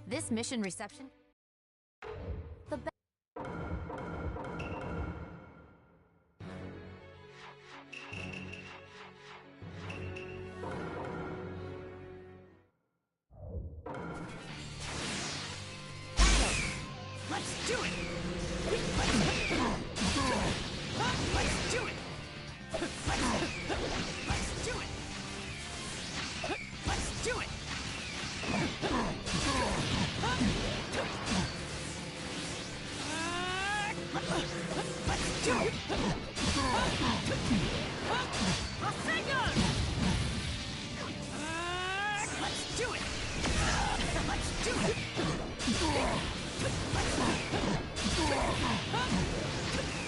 This mission reception? The Let's do it! Let's do it! Let's do it! Let's do it! Let's do it! Rasengan! Let's do it! Let's do it!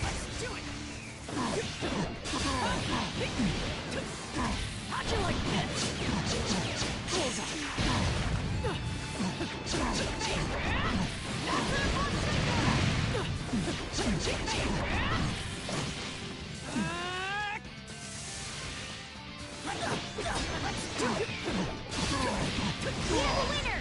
Let's do it! How'd you like that? Bullseye! Let's do it! You're the winner!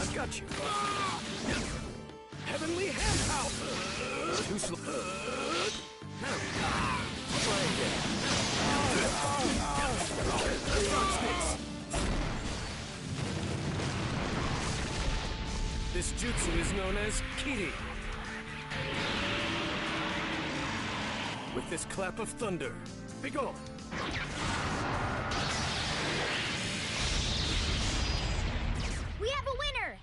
I've got you. Heavenly hand power. Too slow. Try again. This jutsu is known as Kiri. With this clap of thunder, begone! We have a winner!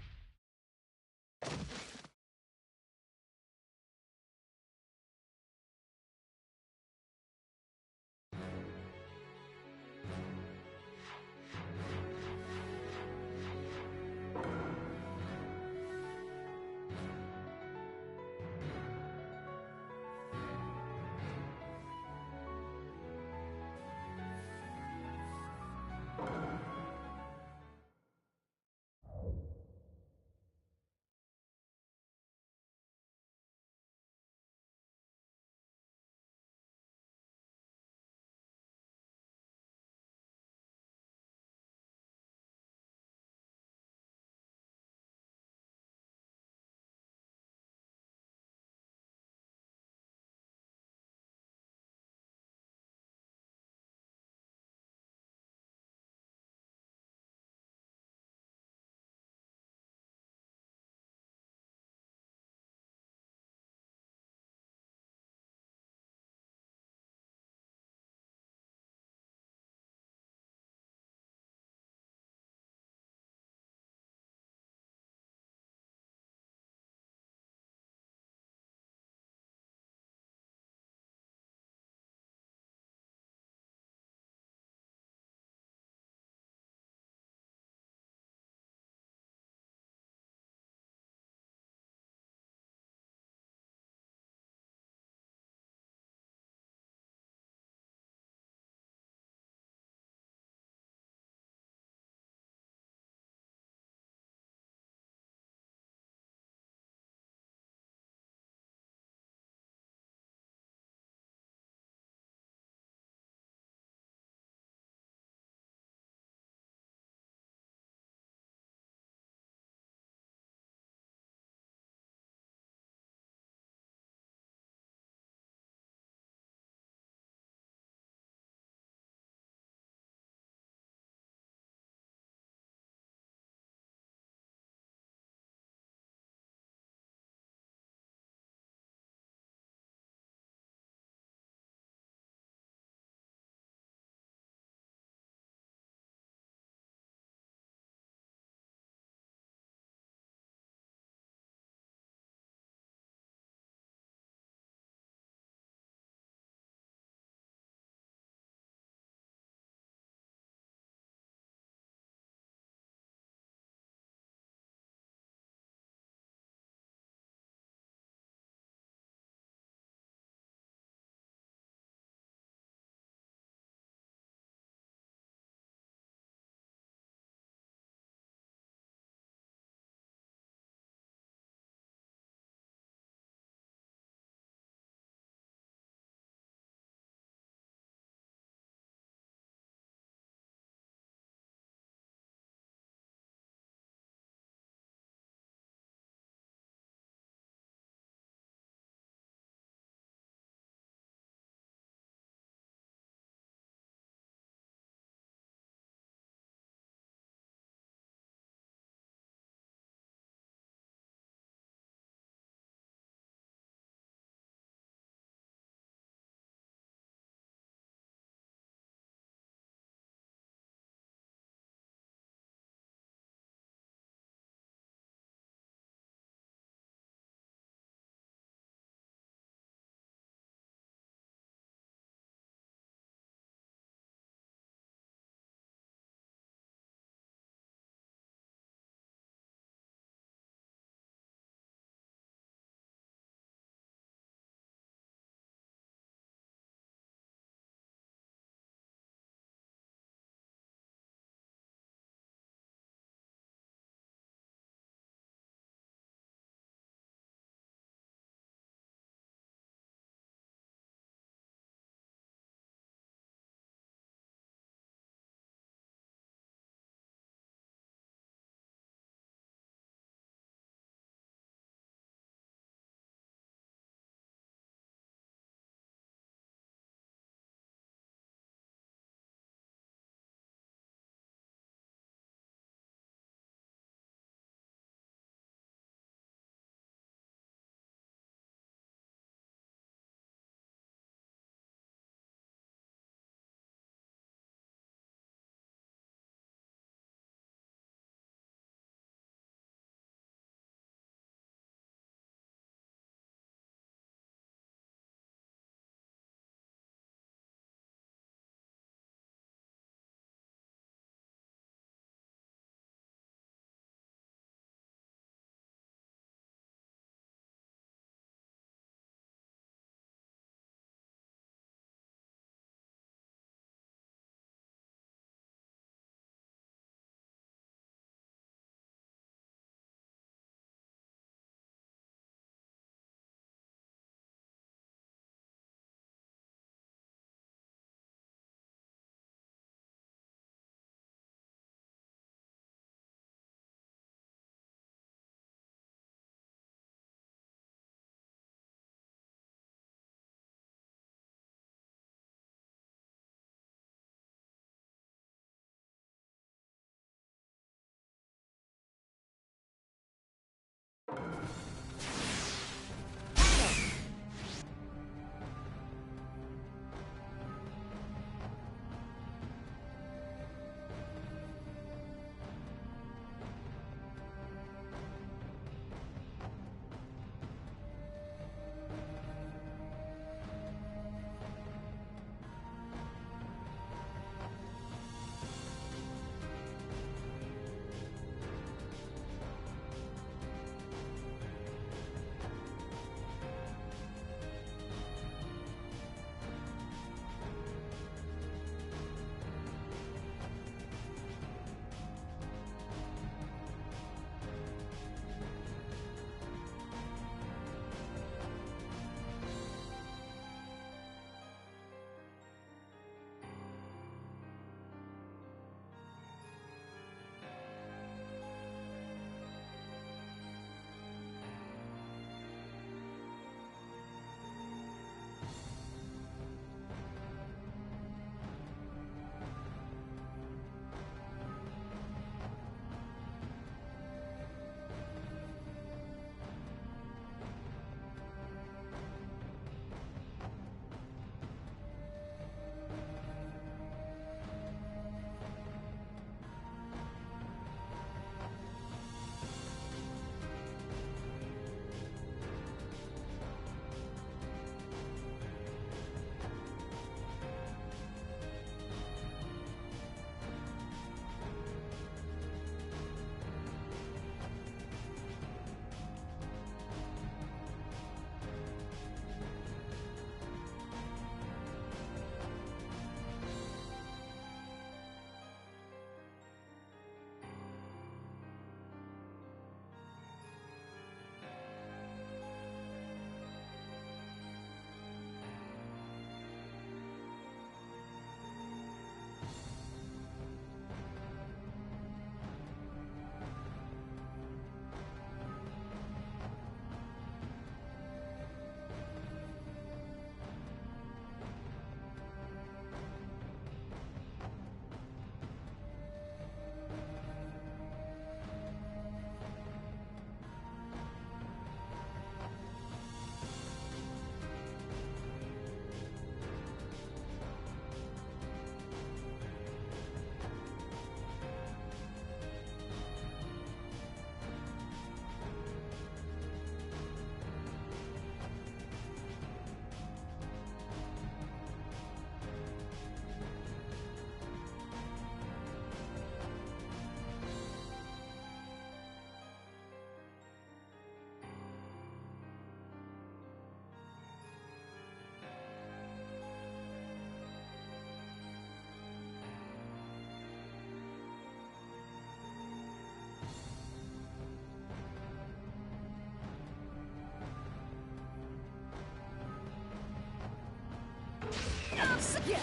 Yeah.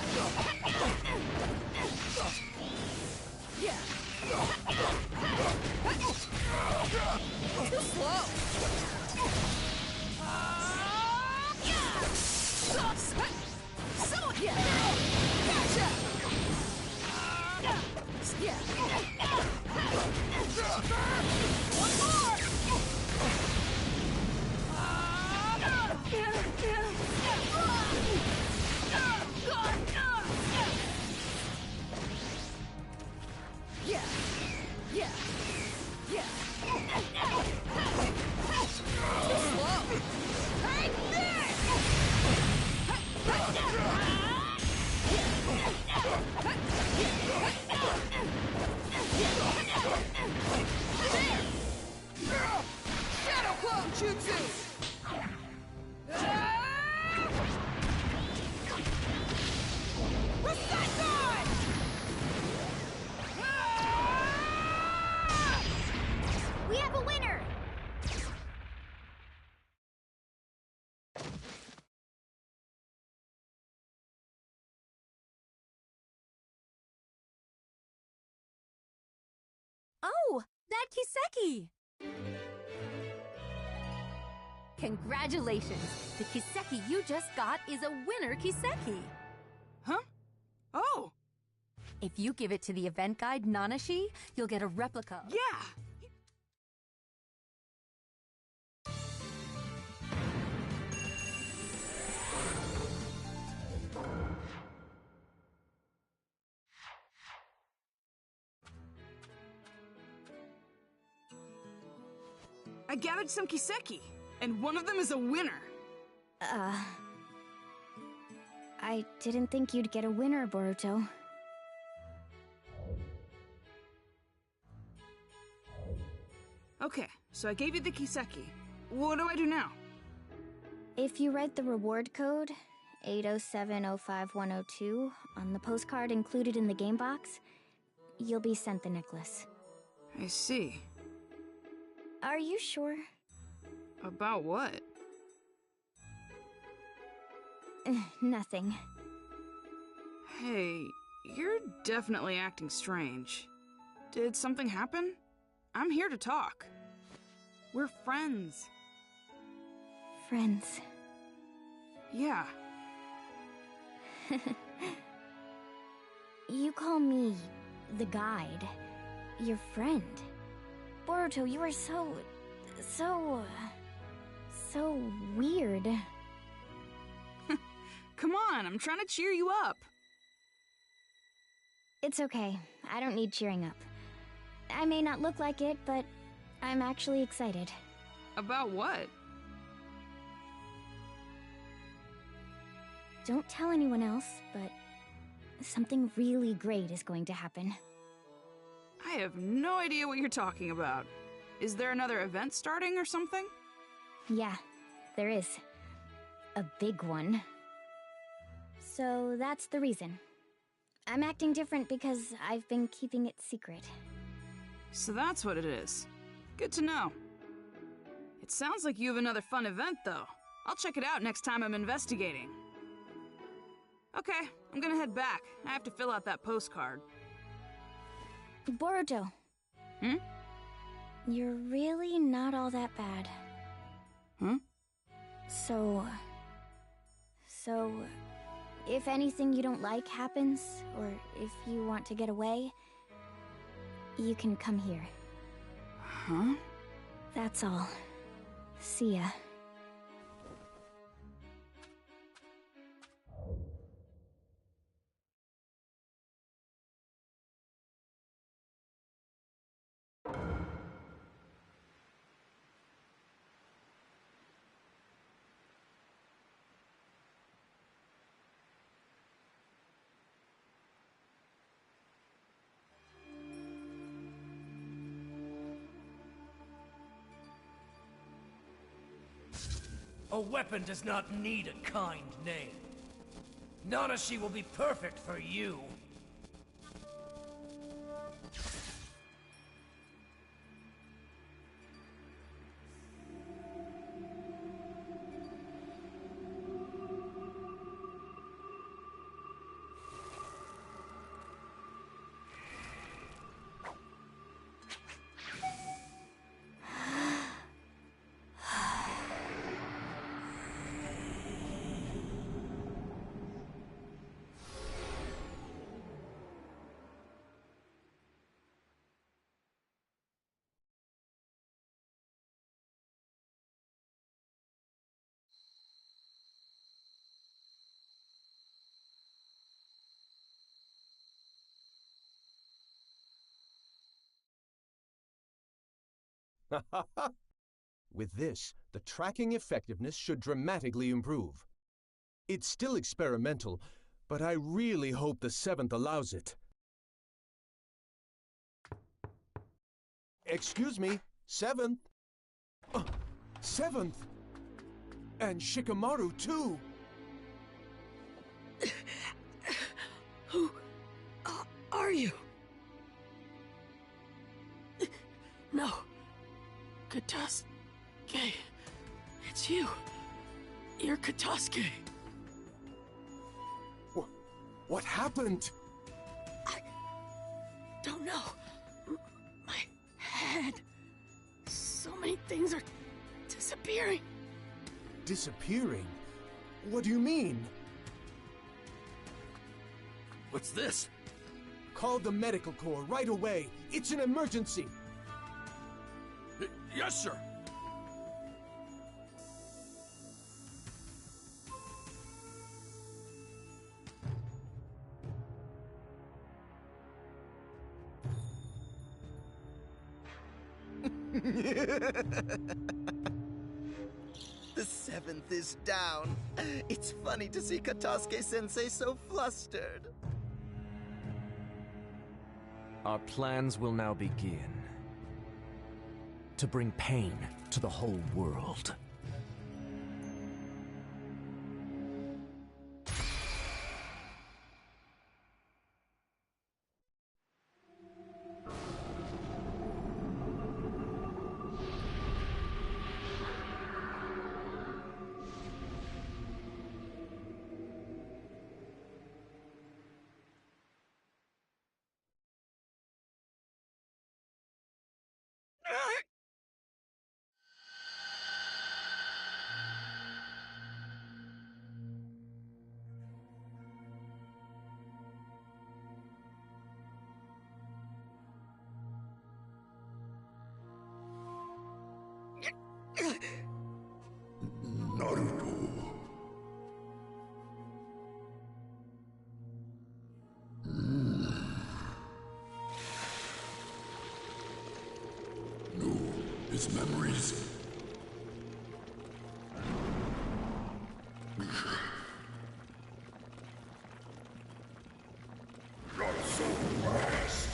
Yeah. Too slow. So yeah. Gotcha. Yeah. One more. Yeah. Yeah. Yeah. Too slow. Right there. Shadow Clone Jutsu! Rasengan! We have a winner! Oh, that Kiseki! Congratulations! The Kiseki you just got is a winner Kiseki! Huh? Oh! If you give it to the event guide Nanashi, you'll get a replica. Yeah! I gathered some Kiseki, and one of them is a winner. I didn't think you'd get a winner, Boruto. Okay, so I gave you the Kiseki. What do I do now? If you write the reward code, 807051002, on the postcard included in the game box, you'll be sent the necklace. I see. Are you sure? About what? Nothing. Hey, you're definitely acting strange. Did something happen? I'm here to talk. We're friends. Friends. Yeah. You call me the guide. Your friend. Boruto, you are so weird. Come on, I'm trying to cheer you up. It's okay. I don't need cheering up. I may not look like it, but I'm actually excited. About what? Don't tell anyone else, but something really great is going to happen. I have no idea what you're talking about. Is there another event starting or something? Yeah, there is. A big one. So that's the reason. I'm acting different because I've been keeping it secret. So that's what it is. Good to know. It sounds like you have another fun event, though. I'll check it out next time I'm investigating. Okay, I'm gonna head back. I have to fill out that postcard. Boruto. Hmm? You're really not all that bad. Huh? So, if anything you don't like happens, or if you want to get away, you can come here. Huh? That's all. See ya. A weapon does not need a kind name. Nanashi will be perfect for you. With this, the tracking effectiveness should dramatically improve. It's still experimental, but I really hope the 7th allows it. Excuse me, 7th? 7th? And Shikamaru, too! Who are you? No. Katasuke. It's you. You're Katasuke. What happened? I don't know. My head. So many things are disappearing. Disappearing? What do you mean? What's this? Call the medical corps right away. It's an emergency. Yes, sir. The 7th is down. It's funny to see Katasuke-sensei so flustered. Our plans will now begin. To bring pain to the whole world. Naruto. No, his memories. Not so fast.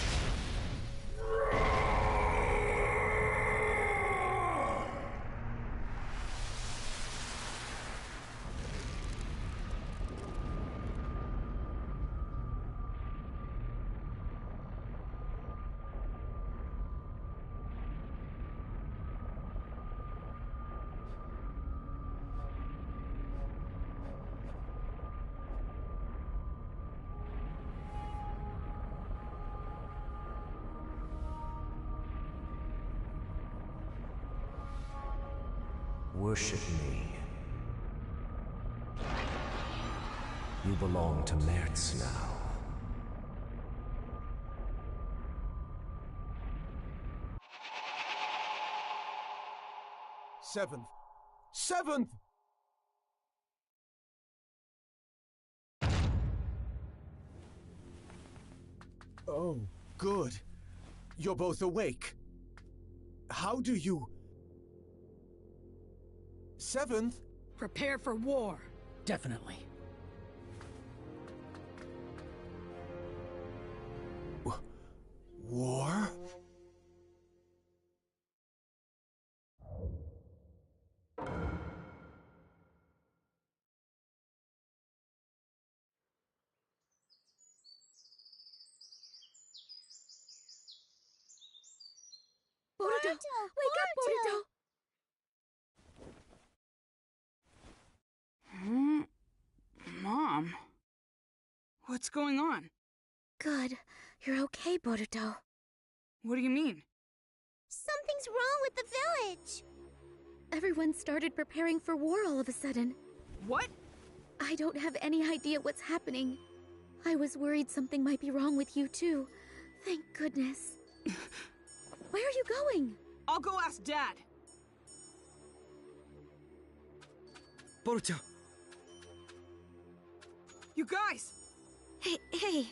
Worship me. You belong to Mertz now. Seventh! 7th! Oh, good. You're both awake. How do you... 7th? Prepare for war. Definitely. War? Boruto! Wake up, Boruto! Mom? What's going on? Good. You're okay, Boruto. What do you mean? Something's wrong with the village! Everyone started preparing for war all of a sudden. What? I don't have any idea what's happening. I was worried something might be wrong with you, too. Thank goodness. Where are you going? I'll go ask Dad. Boruto! You guys! Hey,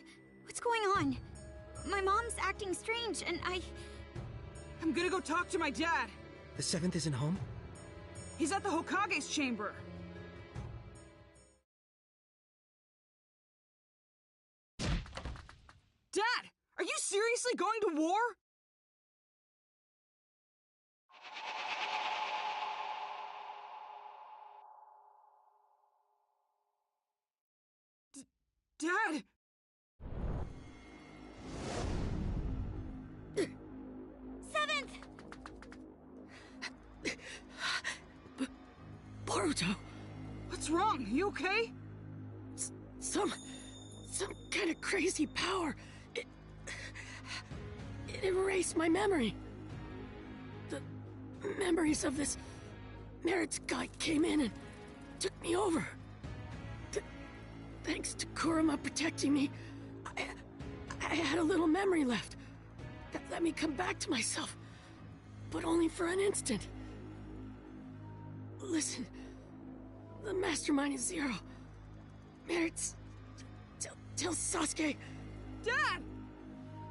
what's going on? My mom's acting strange, and I'm gonna go talk to my dad. The 7th isn't home? He's at the Hokage's chamber. Dad, are you seriously going to war? Dad! Seventh! Boruto, What's wrong? You okay? some kind of crazy power. It erased my memory. The memories of this Merit's guy came in and took me over. Thanks to Kurama protecting me, I had a little memory left that let me come back to myself, but only for an instant. Listen, the mastermind is Zero. Merit's... Tell Sasuke... Dad!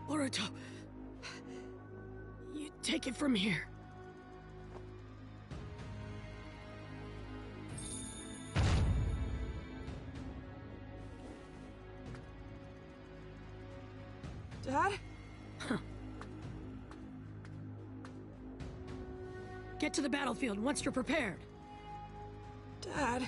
Boruto, you take it from here. Dad? Get to the battlefield once you're prepared. Dad?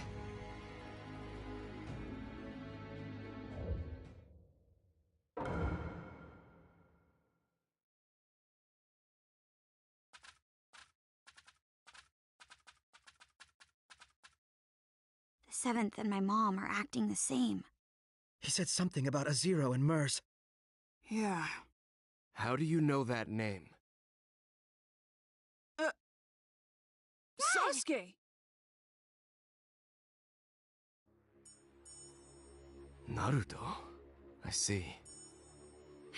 The 7th and my mom are acting the same. He said something about a Zero and Mers. Yeah. How do you know that name? Sasuke! Naruto? I see.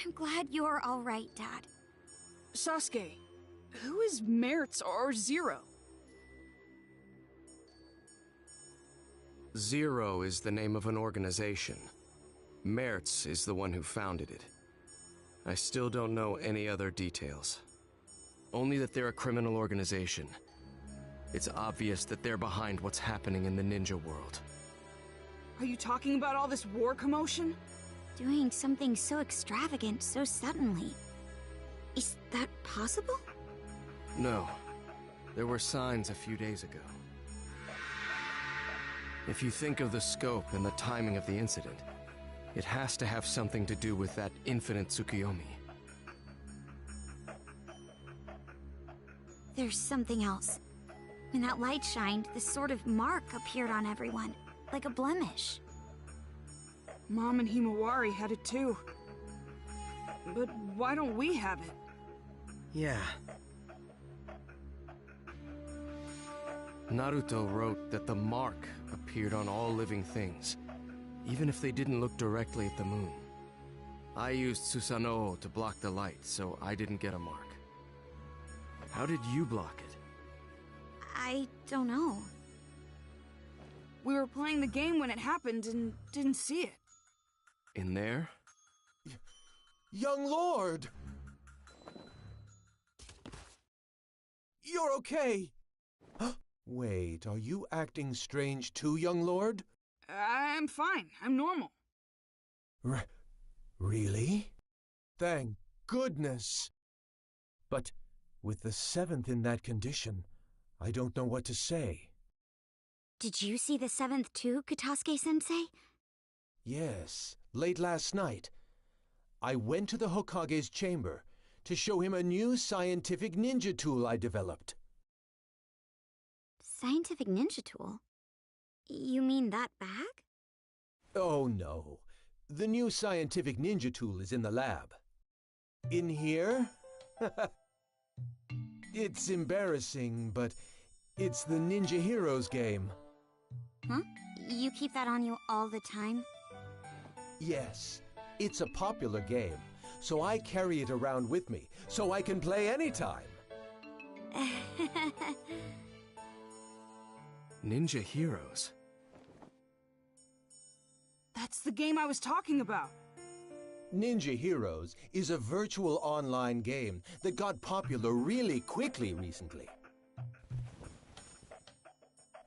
I'm glad you're all right, Dad. Sasuke, who is Merit's or Zero? Zero is the name of an organization. Mertz is the one who founded it. I still don't know any other details. Only that they're a criminal organization. It's obvious that they're behind what's happening in the ninja world. Are you talking about all this war commotion? Doing something so extravagant so suddenly. Is that possible? No. There were signs a few days ago. If you think of the scope and the timing of the incident, it has to have something to do with that infinite Tsukuyomi. There's something else. When that light shined, this sort of mark appeared on everyone, like a blemish. Mom and Himawari had it too. But why don't we have it? Yeah. Naruto wrote that the mark appeared on all living things, even if they didn't look directly at the moon. I used Susanoo to block the light, so I didn't get a mark. How did you block it? I don't know. We were playing the game when it happened and didn't see it. In there? Young Lord! You're okay! Wait, are you acting strange too, young Lord? I'm fine. I'm normal. Really? Thank goodness! But with the 7th in that condition, I don't know what to say. Did you see the 7th too, Kataske-sensei? Yes, late last night. I went to the Hokage's chamber to show him a new scientific ninja tool I developed. Scientific ninja tool? You mean that bag? Oh no. The new scientific ninja tool is in the lab. In here? It's embarrassing, but it's the Ninja Heroes game. Huh? You keep that on you all the time? Yes, it's a popular game, so I carry it around with me, so I can play anytime. Ninja Heroes? That's the game I was talking about. Ninja Heroes is a virtual online game that got popular really quickly recently.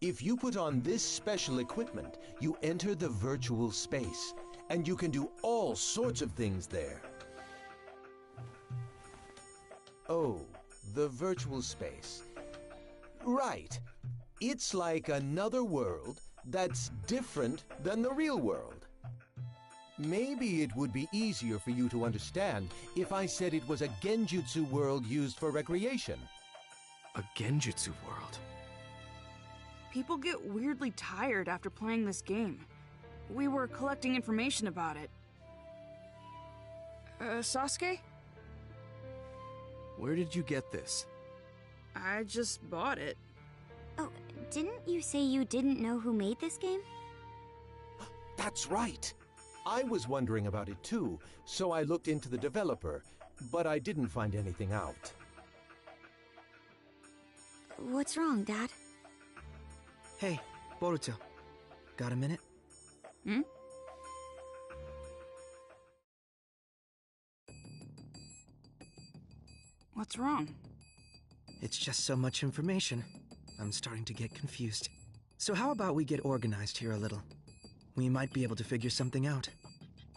If you put on this special equipment, you enter the virtual space, and you can do all sorts of things there. Oh, the virtual space. Right. It's like another world that's different than the real world. Maybe it would be easier for you to understand if I said it was a genjutsu world used for recreation. A genjutsu world? People get weirdly tired after playing this game. We were collecting information about it. Sasuke? Where did you get this? I just bought it. Oh, didn't you say you didn't know who made this game? That's right. I was wondering about it too, so I looked into the developer, but I didn't find anything out. What's wrong, Dad? Hey, Boruto. Got a minute? Hmm? What's wrong? It's just so much information. I'm starting to get confused. So how about we get organized here a little? We might be able to figure something out.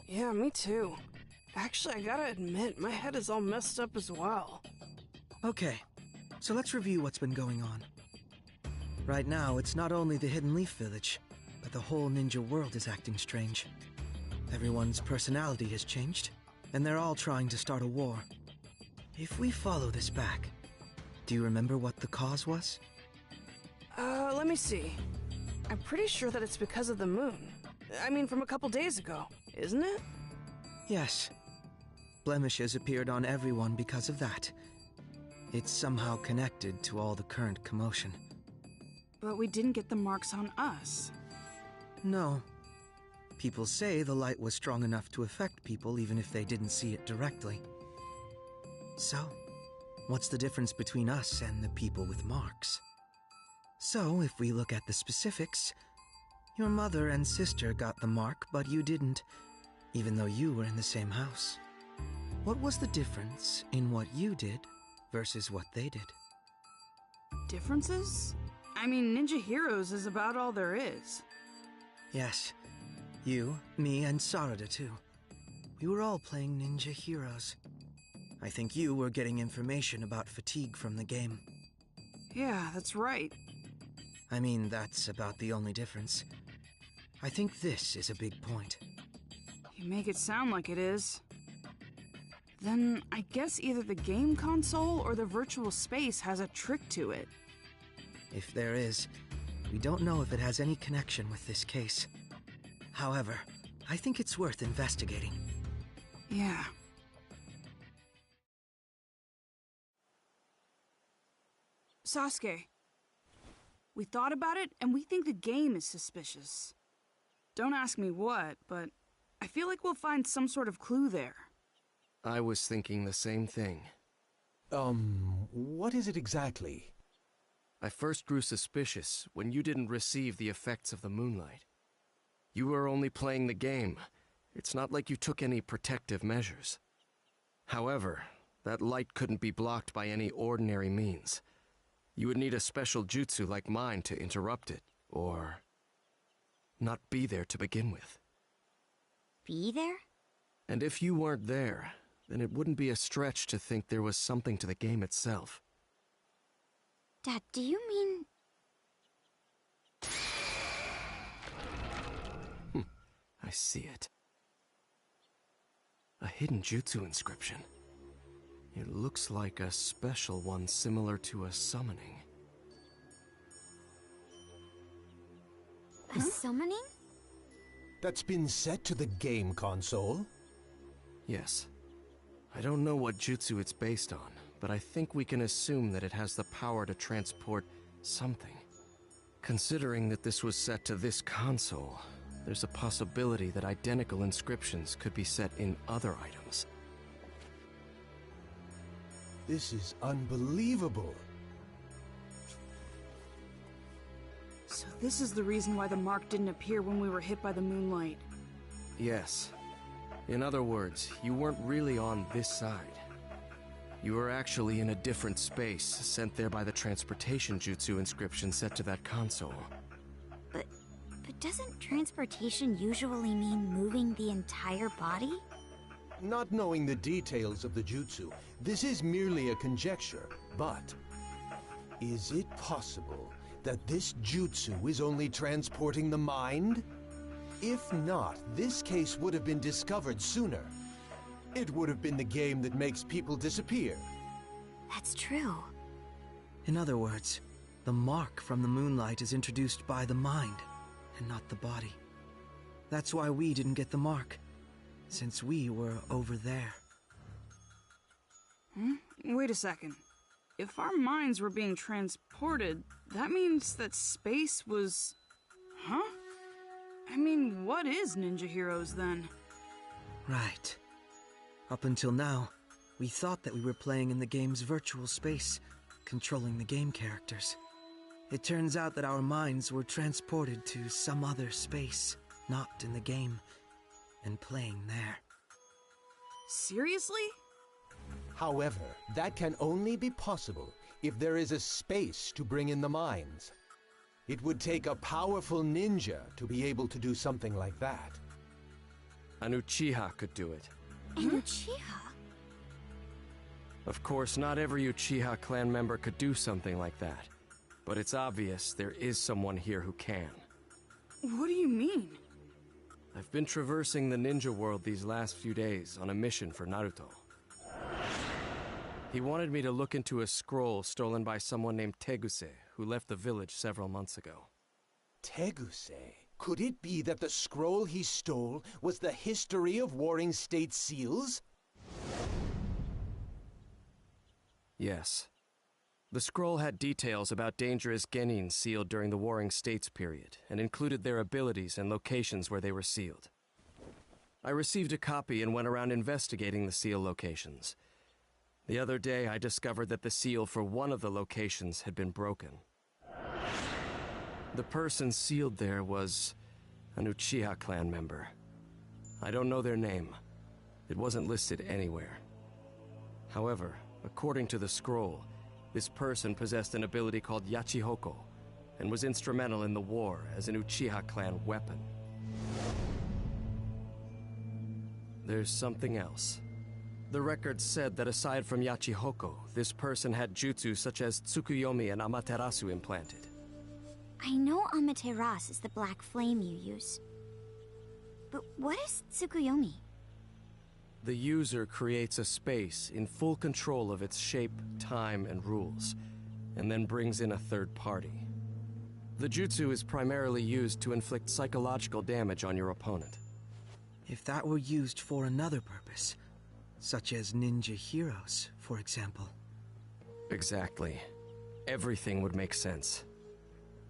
Yeah, me too. Actually, I gotta admit, my head is all messed up as well. Okay, so let's review what's been going on. Right now, it's not only the Hidden Leaf Village, but the whole ninja world is acting strange. Everyone's personality has changed, and they're all trying to start a war. If we follow this back, do you remember what the cause was? Let me see. I'm pretty sure that it's because of the moon. I mean, from a couple days ago, isn't it? Yes. Blemishes appeared on everyone because of that. It's somehow connected to all the current commotion. But we didn't get the marks on us. No. People say the light was strong enough to affect people even if they didn't see it directly. So, what's the difference between us and the people with marks? So, if we look at the specifics, your mother and sister got the mark, but you didn't, even though you were in the same house. What was the difference in what you did versus what they did? Differences? I mean, Ninja Heroes is about all there is. Yes. You, me, and Sarada too. We were all playing Ninja Heroes. I think you were getting information about fatigue from the game. Yeah, that's right. I mean, that's about the only difference. I think this is a big point. You make it sound like it is. Then I guess either the game console or the virtual space has a trick to it. If there is, we don't know if it has any connection with this case. However, I think it's worth investigating. Yeah. Sasuke. We thought about it, and we think the game is suspicious. Don't ask me what, but I feel like we'll find some sort of clue there. I was thinking the same thing. What is it exactly? I first grew suspicious when you didn't receive the effects of the moonlight. You were only playing the game. It's not like you took any protective measures. However, that light couldn't be blocked by any ordinary means. You would need a special jutsu like mine to interrupt it, or not be there to begin with. Be there? And if you weren't there, then it wouldn't be a stretch to think there was something to the game itself. Dad, do you mean... I see it. A hidden jutsu inscription. It looks like a special one similar to a summoning. A summoning? That's been set to the game console? Yes. I don't know what jutsu it's based on, but I think we can assume that it has the power to transport something. Considering that this was set to this console, there's a possibility that identical inscriptions could be set in other items. This is unbelievable. So this is the reason why the mark didn't appear when we were hit by the moonlight. Yes. In other words, you weren't really on this side. You were actually in a different space, sent there by the transportation jutsu inscription set to that console. But doesn't transportation usually mean moving the entire body? Not knowing the details of the jutsu, this is merely a conjecture, but is it possible that this jutsu is only transporting the mind? If not, this case would have been discovered sooner. It would have been the game that makes people disappear. That's true. In other words, the mark from the moonlight is introduced by the mind, and not the body. That's why we didn't get the mark, since we were over there. Wait a second. If our minds were being transported, that means that space was... Huh? I mean, what is Ninja Heroes then? Right. Up until now, we thought that we were playing in the game's virtual space, controlling the game characters. It turns out that our minds were transported to some other space, not in the game, and playing there. Seriously? However, that can only be possible if there is a space to bring in the minds. It would take a powerful ninja to be able to do something like that. An Uchiha could do it. An Uchiha? Of course, not every Uchiha clan member could do something like that. But it's obvious there is someone here who can. What do you mean? I've been traversing the ninja world these last few days on a mission for Naruto. He wanted me to look into a scroll stolen by someone named Teguse, who left the village several months ago. Teguse? Could it be that the scroll he stole was the history of Warring State seals? Yes. The scroll had details about dangerous genin sealed during the Warring States period, and included their abilities and locations where they were sealed. I received a copy and went around investigating the seal locations. The other day, I discovered that the seal for one of the locations had been broken. The person sealed there was an Uchiha clan member. I don't know their name. It wasn't listed anywhere. However, according to the scroll, this person possessed an ability called Yachihoko, and was instrumental in the war as an Uchiha clan weapon. There's something else. The record said that aside from Yachihoko, this person had jutsu such as Tsukuyomi and Amaterasu implanted. I know Amaterasu is the black flame you use. But what is Tsukuyomi? The user creates a space in full control of its shape, time, and rules, and then brings in a third party. The jutsu is primarily used to inflict psychological damage on your opponent. If that were used for another purpose, such as ninja heroes, for example. Exactly. Everything would make sense.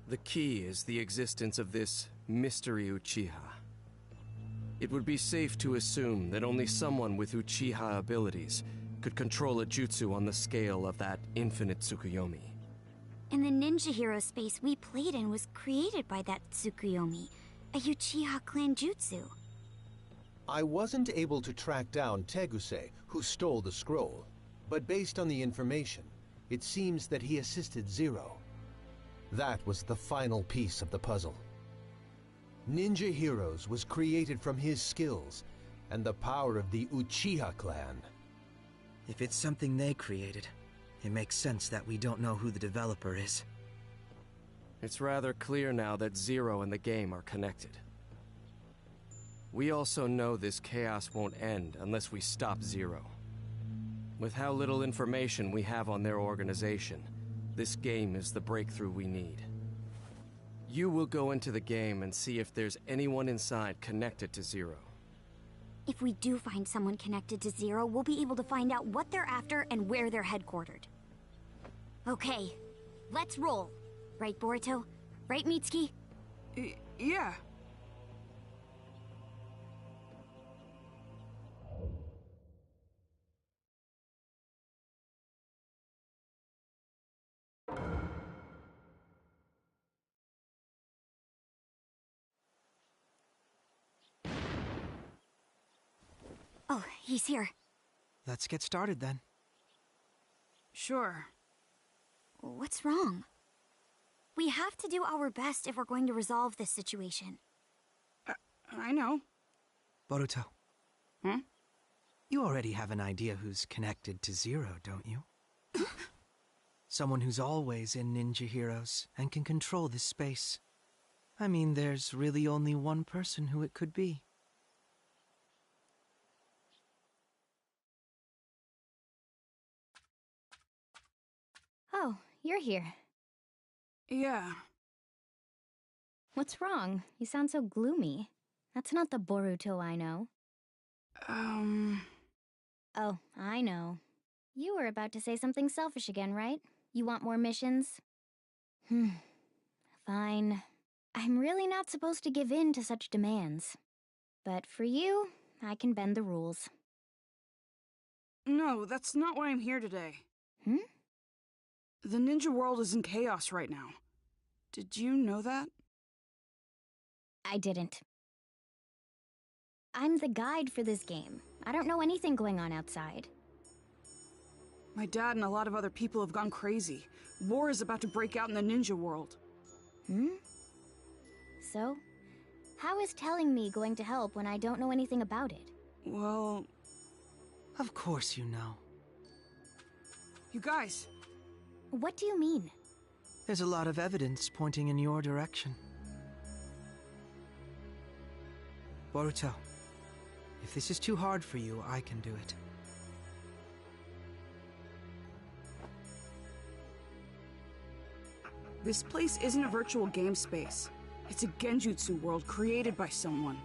The key is the existence of this mystery Uchiha. It would be safe to assume that only someone with Uchiha abilities could control a jutsu on the scale of that infinite Tsukuyomi. And the ninja hero space we played in was created by that Tsukuyomi, a Uchiha clan jutsu. I wasn't able to track down Teguse, who stole the scroll, but based on the information, it seems that he assisted Zero. That was the final piece of the puzzle. Ninja Heroes was created from his skills and the power of the Uchiha clan. If it's something they created, it makes sense that we don't know who the developer is. It's rather clear now that Zero and the game are connected. We also know this chaos won't end unless we stop Zero. With how little information we have on their organization, this game is the breakthrough we need. You will go into the game and see if there's anyone inside connected to Zero. If we do find someone connected to Zero, we'll be able to find out what they're after and where they're headquartered. Okay, let's roll. Right, Boruto? Right, Mitsuki? Yeah. Oh, he's here. Let's get started then. Sure. What's wrong? We have to do our best if we're going to resolve this situation. I know. Boruto. Hmm? You already have an idea who's connected to Zero, don't you? Someone who's always in Ninja Heroes and can control this space. I mean, there's really only one person who it could be. Oh, you're here. Yeah. What's wrong? You sound so gloomy. That's not the Boruto I know. Oh, I know. You were about to say something selfish again, right? You want more missions? Fine. I'm really not supposed to give in to such demands. But for you, I can bend the rules. No, that's not why I'm here today. The ninja world is in chaos right now. Did you know that? I didn't. I'm the guide for this game. I don't know anything going on outside. My dad and a lot of other people have gone crazy. War is about to break out in the ninja world. So, how is telling me going to help when I don't know anything about it? Well... Of course you know. You guys... What do you mean? There's a lot of evidence pointing in your direction. Boruto, if this is too hard for you, I can do it. This place isn't a virtual game space. It's a genjutsu world created by someone.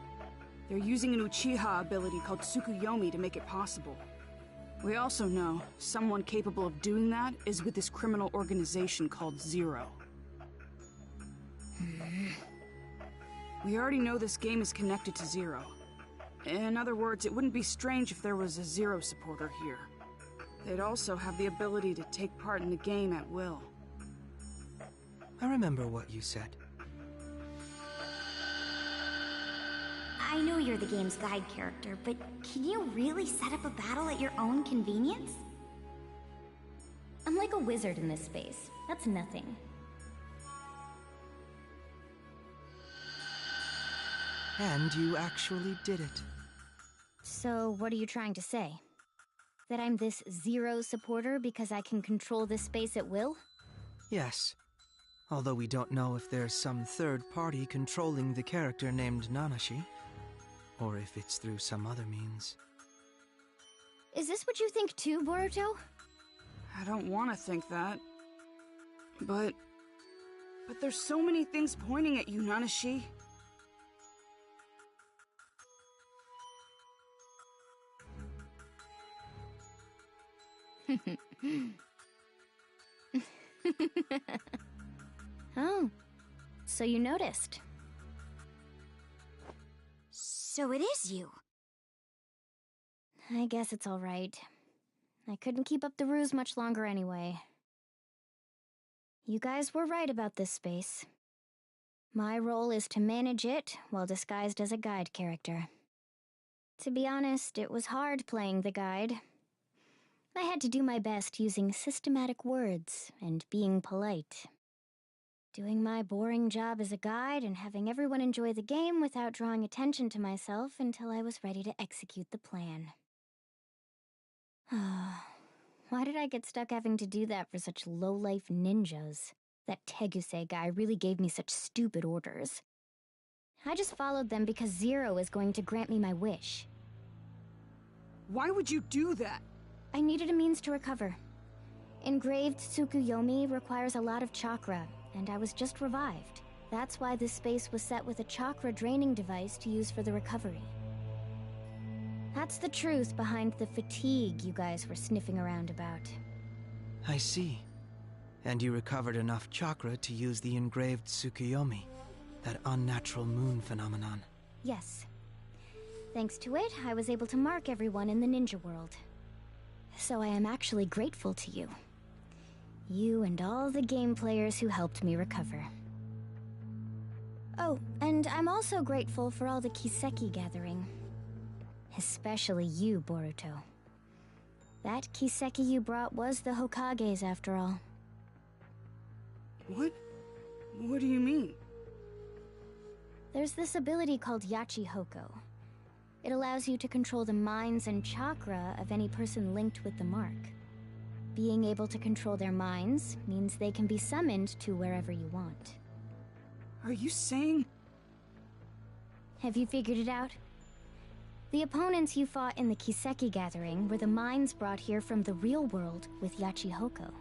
They're using an Uchiha ability called Tsukuyomi to make it possible. We also know someone capable of doing that is with this criminal organization called Zero. We already know this game is connected to Zero. In other words, it wouldn't be strange if there was a Zero supporter here. They'd also have the ability to take part in the game at will. I remember what you said. I know you're the game's guide character, but can you really set up a battle at your own convenience? I'm like a wizard in this space. That's nothing. And you actually did it. So, what are you trying to say? That I'm this Zero supporter because I can control this space at will? Yes. Although we don't know if there's some third party controlling the character named Nanashi, or if it's through some other means. Is this what you think too, Boruto? I don't want to think that. But there's so many things pointing at you, Nanashi. Oh, so you noticed. So it is you. I guess it's all right. I couldn't keep up the ruse much longer anyway. You guys were right about this space. My role is to manage it while disguised as a guide character. To be honest, it was hard playing the guide. I had to do my best using systematic words and being polite. Doing my boring job as a guide and having everyone enjoy the game without drawing attention to myself until I was ready to execute the plan. Why did I get stuck having to do that for such low-life ninjas? That Teguse guy really gave me such stupid orders. I just followed them because Zero is going to grant me my wish. Why would you do that? I needed a means to recover. Engraved Tsukuyomi requires a lot of chakra, and I was just revived. That's why this space was set with a chakra draining device to use for the recovery. That's the truth behind the fatigue you guys were sniffing around about. I see. And you recovered enough chakra to use the engraved Tsukuyomi, that unnatural moon phenomenon. Yes. Thanks to it, I was able to mark everyone in the ninja world. So I am actually grateful to you. You and all the game players who helped me recover. Oh, and I'm also grateful for all the Kiseki gathering. Especially you, Boruto. That Kiseki you brought was the Hokage's after all. What? What do you mean? There's this ability called Yachi Hoko. It allows you to control the minds and chakra of any person linked with the mark. Being able to control their minds means they can be summoned to wherever you want. Are you saying... Have you figured it out? The opponents you fought in the Kiseki gathering were the minds brought here from the real world with Yachi Hoko.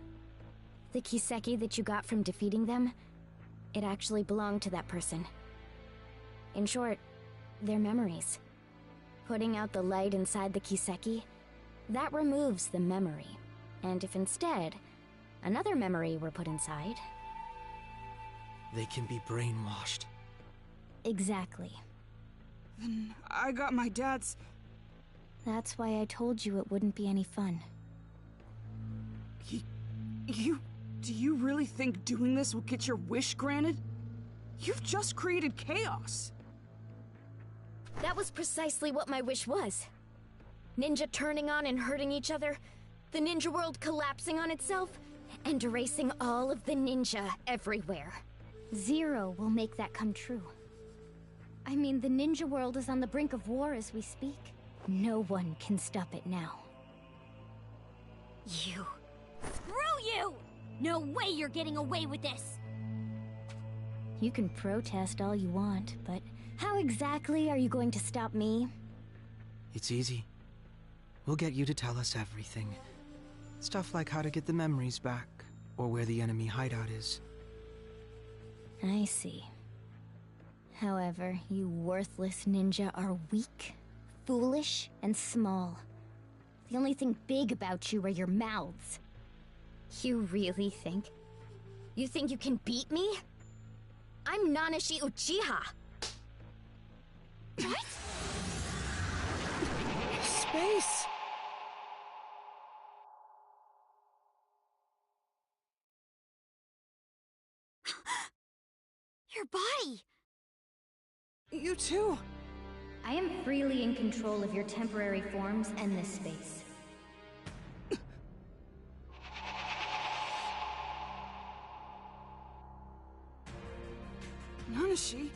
The Kiseki that you got from defeating them, it actually belonged to that person. In short, their memories. Putting out the light inside the Kiseki, that removes the memory. And if instead, another memory were put inside... They can be brainwashed. Exactly. Then I got my dad's... That's why I told you it wouldn't be any fun. Do you really think doing this will get your wish granted? You've just created chaos. That was precisely what my wish was. Ninja turning on and hurting each other, the ninja world collapsing on itself, and erasing all of the ninja everywhere. Zero will make that come true. I mean, the ninja world is on the brink of war as we speak. No one can stop it now. You. Screw you! No way you're getting away with this! You can protest all you want, but how exactly are you going to stop me? It's easy. We'll get you to tell us everything. Stuff like how to get the memories back, or where the enemy hideout is. I see. However, you worthless ninja are weak, foolish, and small. The only thing big about you are your mouths. You really think? You think you can beat me? I'm Nanashi Uchiha! What? Space! Your body! You too! I am freely in control of your temporary forms and this space. Nanashi?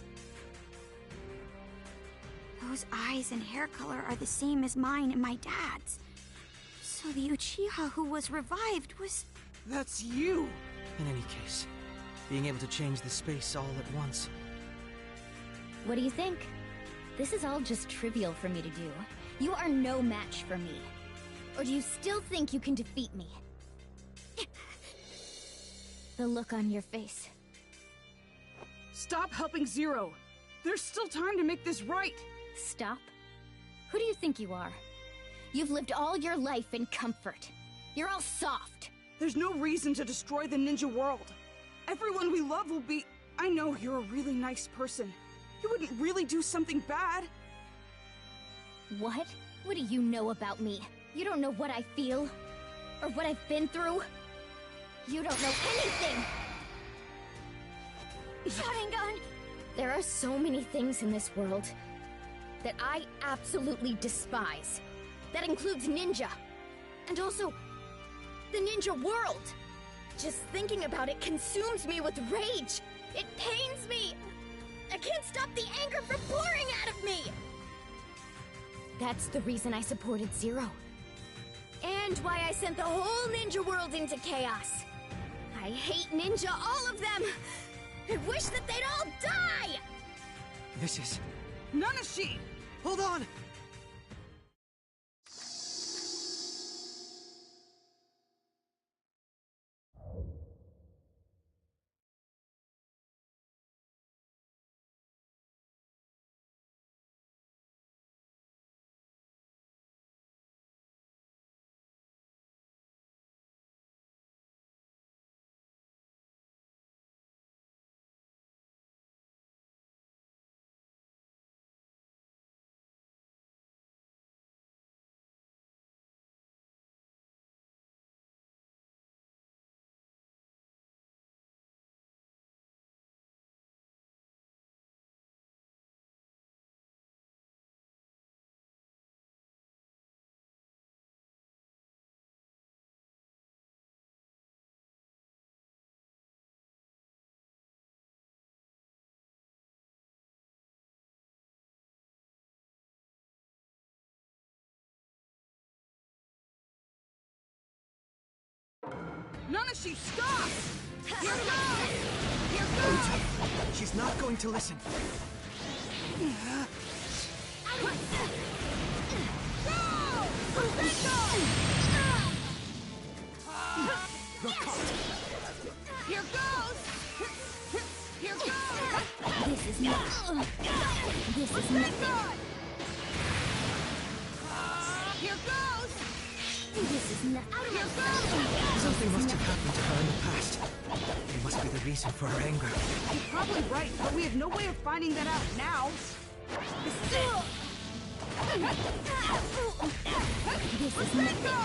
Those eyes and hair color are the same as mine and my dad's. So the Uchiha who was revived was... That's you! In any case, being able to change the space all at once. What do you think? This is all just trivial for me to do. You are no match for me. Or do you still think you can defeat me? The look on your face. Stop helping Zero! There's still time to make this right! Stop? Who do you think you are? You've lived all your life in comfort. You're all soft. There's no reason to destroy the ninja world. Everyone we love will be... I know you're a really nice person. You wouldn't really do something bad. What? What do you know about me? You don't know what I feel. Or what I've been through. You don't know anything! Sharingan! There are so many things in this world that I absolutely despise. That includes ninja. And also, the ninja world. Just thinking about it consumes me with rage. It pains me. I can't stop the anger from pouring out of me. That's the reason I supported Zero. And why I sent the whole ninja world into chaos. I hate ninja, all of them. I wish that they'd all die! This is... Nanashi! Hold on! Nanashi, stop! Here goes! Here goes! She's not going to listen. Go! You're caught. Here goes! Here goes! This is not. This is nothing. Here goes! This is not. Here goes! Something must have happened to her in the past. It must be the reason for her anger. You're probably right, but we have no way of finding that out now. This is nothing.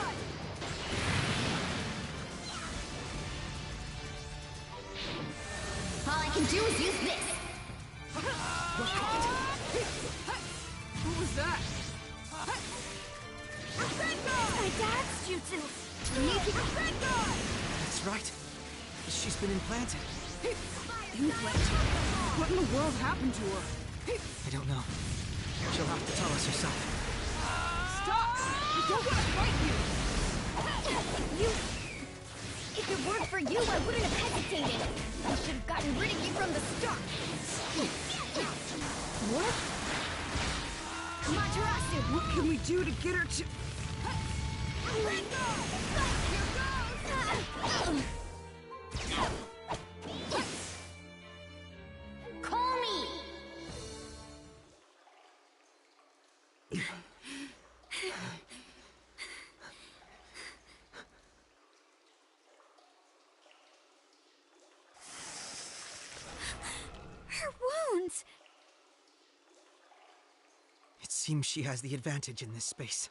All I can do is use this. Who was that? My dad's jutsu! That's right. She's been implanted. Implanted? What in the world happened to her? I don't know. She'll have to tell us herself. Stop! I don't want to fight you! If it weren't for you, I wouldn't have hesitated. I should have gotten rid of you from the start. What? Matarasu! What can we do to get her to... Call me! Her wounds! It seems she has the advantage in this space.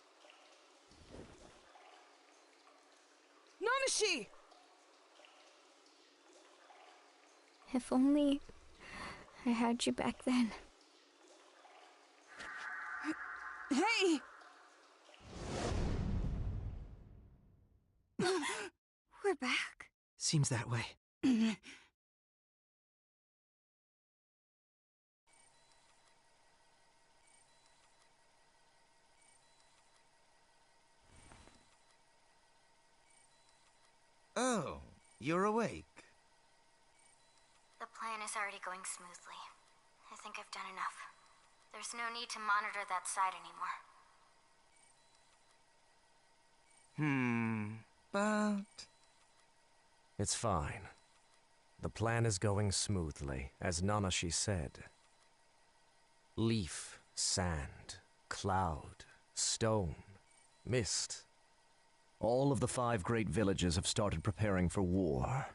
Nanashi! If only I had you back then. Hey! We're back. Seems that way. Oh, you're awake. The plan is already going smoothly. I think I've done enough. There's no need to monitor that side anymore. But... It's fine. The plan is going smoothly, as Nanashi said. Leaf, sand, cloud, stone, mist. All of the 5 great villages have started preparing for war.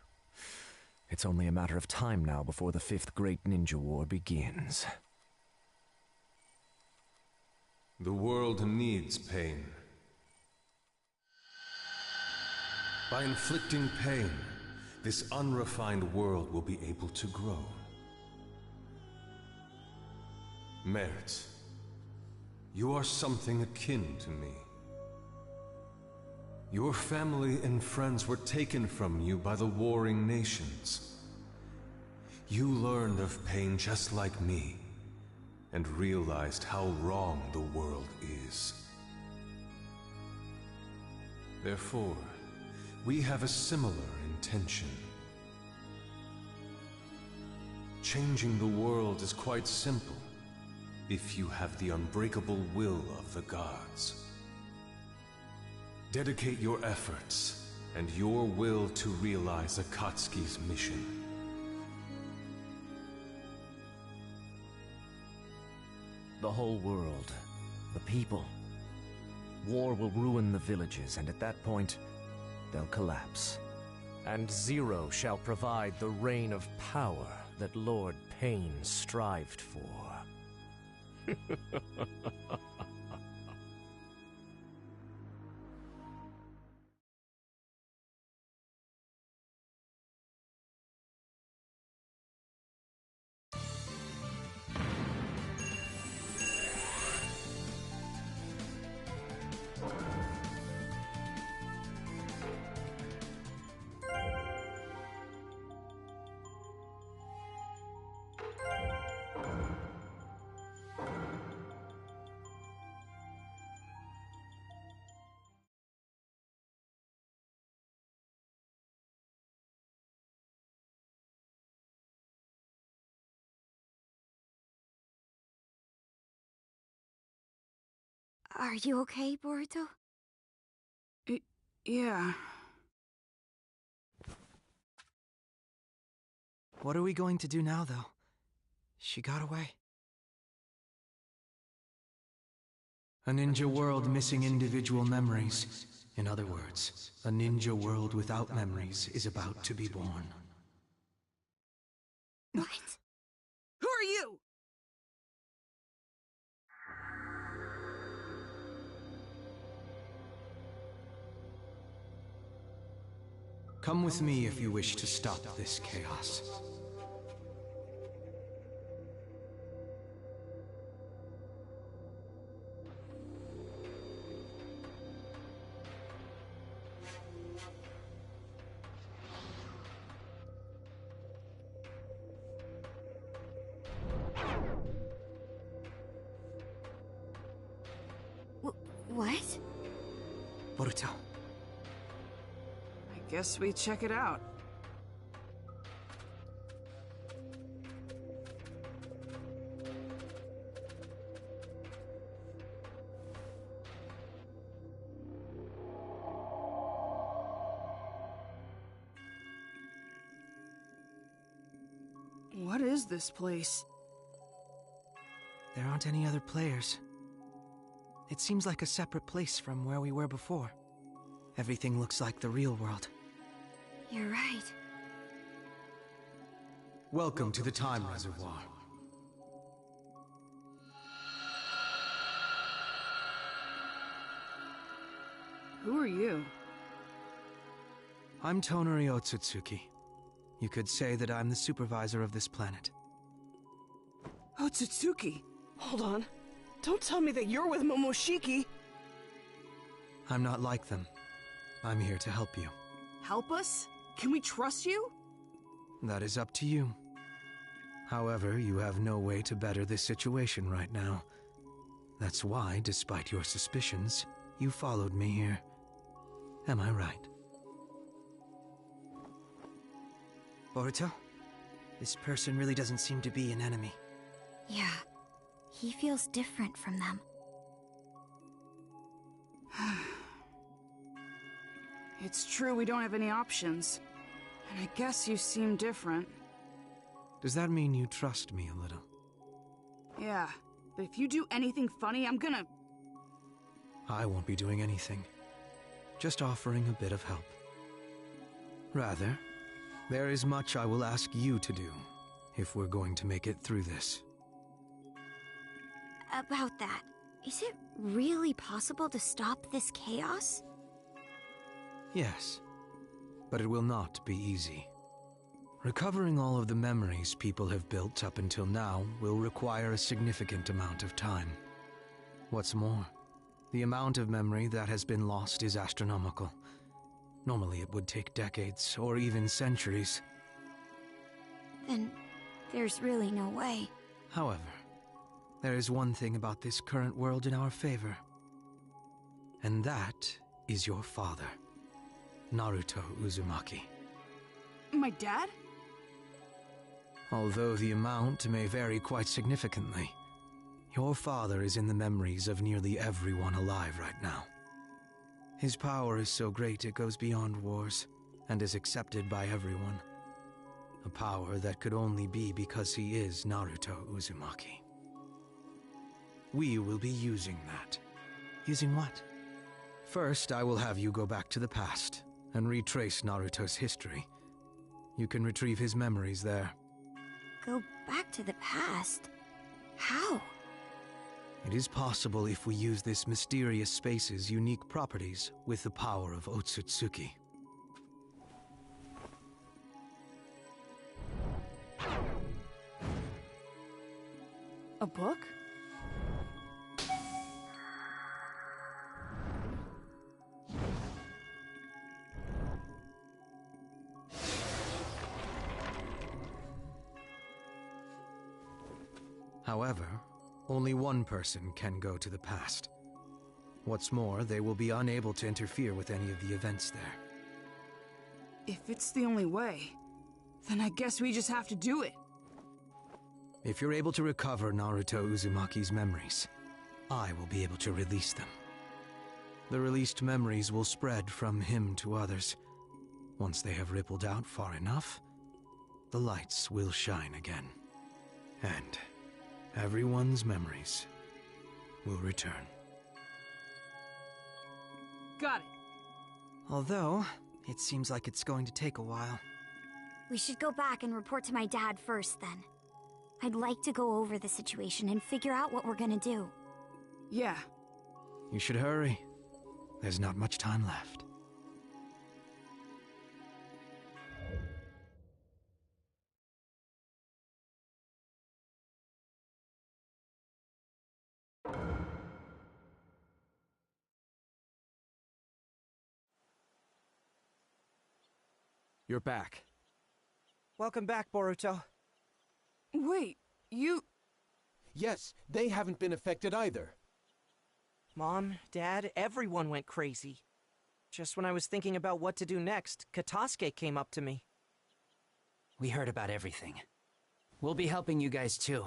It's only a matter of time now before the 5th Great Ninja War begins. The world needs pain. By inflicting pain, this unrefined world will be able to grow. Merit, you are something akin to me. Your family and friends were taken from you by the warring nations. You learned of pain just like me, and realized how wrong the world is. Therefore, we have a similar intention. Changing the world is quite simple, if you have the unbreakable will of the gods. Dedicate your efforts and your will to realize Akatsuki's mission. The whole world, the people. War will ruin the villages, and at that point, they'll collapse. And Zero shall provide the reign of power that Lord Pain strived for. Are you okay, Boruto? Yeah. What are we going to do now, though? She got away. A ninja world missing individual memories. In other words, a ninja world without memories is about to be born. What? Who are you? Come with me if you wish to stop this chaos. What? Boruto. I guess we check it out. What is this place? There aren't any other players. It seems like a separate place from where we were before. Everything looks like the real world. You're right. Welcome to the Time Reservoir. Who are you? I'm Tonari Otsutsuki. You could say that I'm the supervisor of this planet. Otsutsuki? Hold on. Don't tell me that you're with Momoshiki! I'm not like them. I'm here to help you. Help us? Can we trust you? That is up to you. However, you have no way to better this situation right now. That's why, despite your suspicions, you followed me here. Am I right? Boruto? This person really doesn't seem to be an enemy. Yeah. He feels different from them. It's true we don't have any options. And I guess you seem different. Does that mean you trust me a little? Yeah, but if you do anything funny, I'm gonna... I won't be doing anything. Just offering a bit of help. Rather, there is much I will ask you to do, if we're going to make it through this. About that, is it really possible to stop this chaos? Yes, but it will not be easy. Recovering all of the memories people have built up until now will require a significant amount of time. What's more, the amount of memory that has been lost is astronomical. Normally it would take decades or even centuries. Then there's really no way. However, there is one thing about this current world in our favor. And that is your father, Naruto Uzumaki. My dad? Although the amount may vary quite significantly, your father is in the memories of nearly everyone alive right now. His power is so great it goes beyond wars, and is accepted by everyone. A power that could only be because he is Naruto Uzumaki. We will be using that. Using what? First, I will have you go back to the past and retrace Naruto's history. You can retrieve his memories there. Go back to the past? How? It is possible if we use this mysterious space's unique properties with the power of Otsutsuki. A book? However, only one person can go to the past. What's more, they will be unable to interfere with any of the events there. If it's the only way, then I guess we just have to do it. If you're able to recover Naruto Uzumaki's memories, I will be able to release them. The released memories will spread from him to others. Once they have rippled out far enough, the lights will shine again. And everyone's memories will return. Got it. Although, it seems like it's going to take a while. We should go back and report to my dad first, then. I'd like to go over the situation and figure out what we're gonna do. Yeah. You should hurry. There's not much time left. You're back. Welcome back, Boruto. Wait, you... Yes, they haven't been affected either. Mom, Dad, everyone went crazy. Just when I was thinking about what to do next, Katasuke came up to me. We heard about everything. We'll be helping you guys too.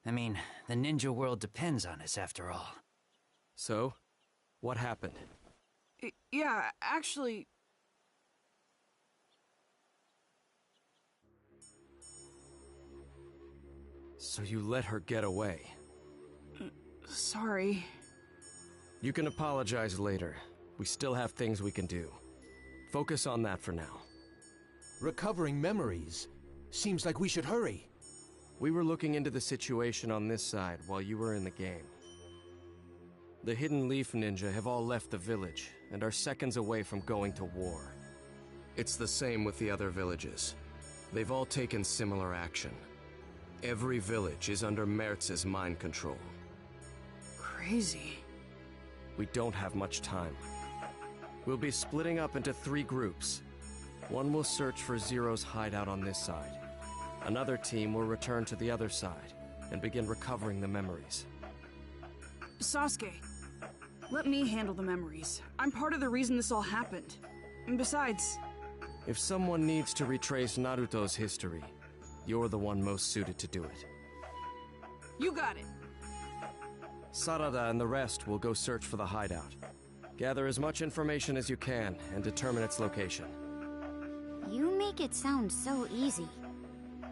I mean, the ninja world depends on us after all. So, what happened? Yeah, actually... So you let her get away? Sorry. You can apologize later. We still have things we can do. Focus on that for now. Recovering memories? Seems like we should hurry. We were looking into the situation on this side while you were in the game. The Hidden Leaf Ninja have all left the village and are seconds away from going to war. It's the same with the other villages. They've all taken similar action. Every village is under Mertz's mind control. Crazy. We don't have much time. We'll be splitting up into 3 groups. One will search for Zero's hideout on this side. Another team will return to the other side and begin recovering the memories. Sasuke, let me handle the memories. I'm part of the reason this all happened. And besides... If someone needs to retrace Naruto's history, you're the one most suited to do it. You got it. Sarada and the rest will go search for the hideout. Gather as much information as you can and determine its location. You make it sound so easy.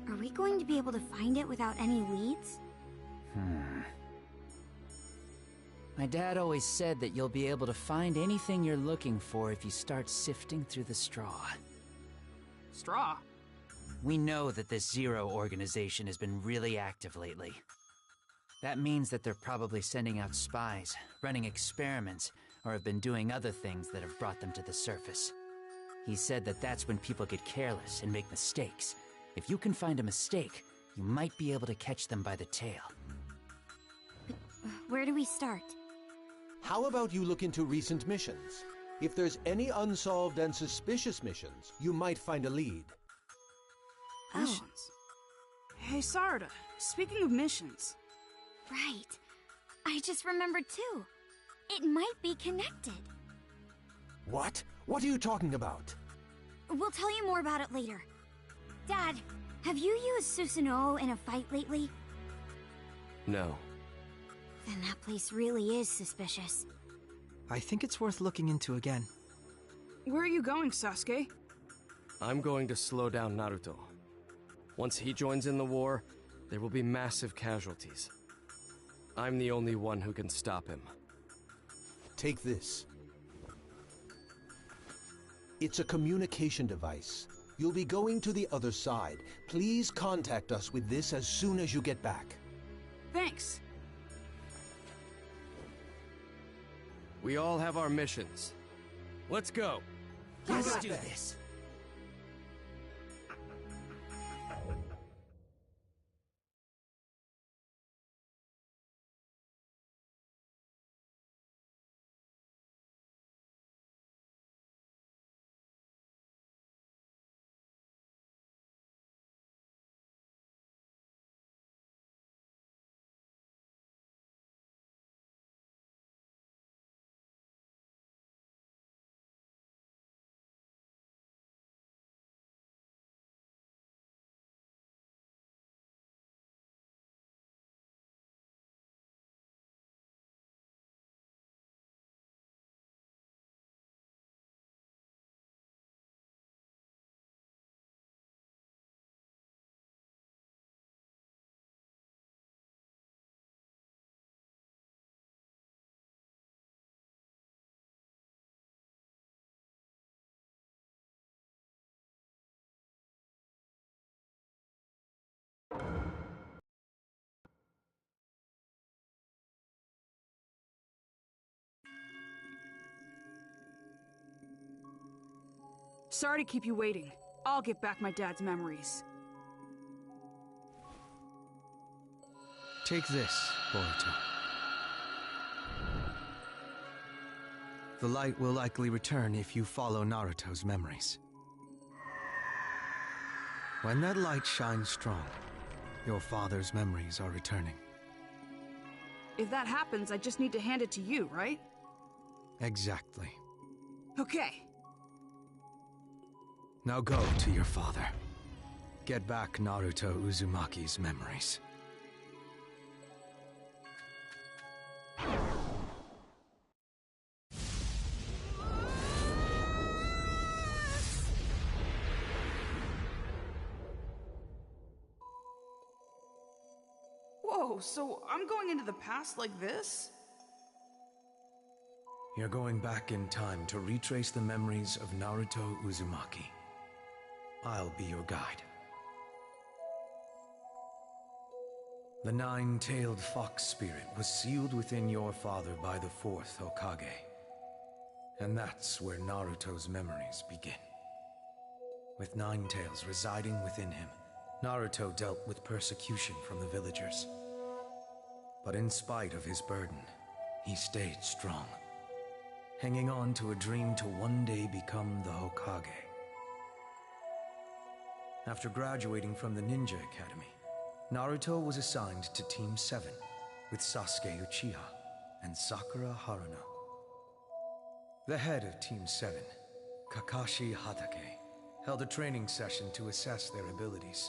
Are we going to be able to find it without any leads? My dad always said that you'll be able to find anything you're looking for if you start sifting through the straw. Straw? We know that this Zero organization has been really active lately. That means that they're probably sending out spies, running experiments, or have been doing other things that have brought them to the surface. He said that that's when people get careless and make mistakes. If you can find a mistake, you might be able to catch them by the tail. Where do we start? How about you look into recent missions? If there's any unsolved and suspicious missions, you might find a lead. Missions? Hey, Sarada, speaking of missions... Right. I just remembered too. It might be connected. What? What are you talking about? We'll tell you more about it later. Dad, have you used Susanoo in a fight lately? No. Then that place really is suspicious. I think it's worth looking into again. Where are you going, Sasuke? I'm going to slow down Naruto. Once he joins in the war, there will be massive casualties. I'm the only one who can stop him. Take this. It's a communication device. You'll be going to the other side. Please contact us with this as soon as you get back. Thanks. We all have our missions. Let's go. Let's do this. Sorry to keep you waiting. I'll get back my dad's memories. Take this, Boruto. The light will likely return if you follow Naruto's memories. When that light shines strong, your father's memories are returning. If that happens, I just need to hand it to you, right? Exactly. Okay. Now go to your father. Get back Naruto Uzumaki's memories. Whoa, so I'm going into the past like this? You're going back in time to retrace the memories of Naruto Uzumaki. I'll be your guide. The nine-tailed fox spirit was sealed within your father by the fourth Hokage. And that's where Naruto's memories begin. With Nine Tails residing within him, Naruto dealt with persecution from the villagers. But in spite of his burden, he stayed strong, hanging on to a dream to one day become the Hokage. After graduating from the Ninja Academy, Naruto was assigned to Team 7 with Sasuke Uchiha and Sakura Haruno. The head of Team 7, Kakashi Hatake, held a training session to assess their abilities.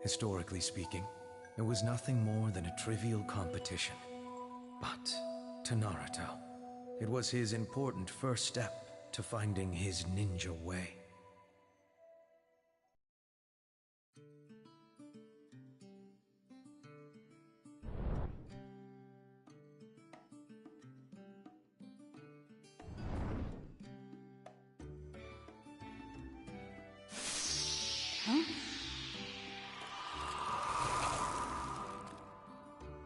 Historically speaking, it was nothing more than a trivial competition. But to Naruto, it was his important first step to finding his ninja way.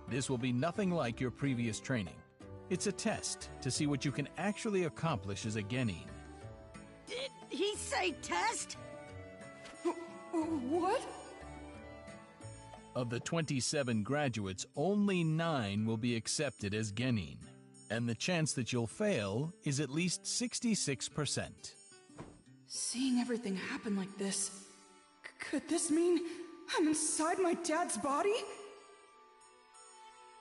This will be nothing like your previous training. It's a test to see what you can actually accomplish as a Genin. Did he say test? What? Of the 27 graduates, only 9 will be accepted as Genin, and the chance that you'll fail is at least 66%. Seeing everything happen like this, could this mean I'm inside my dad's body?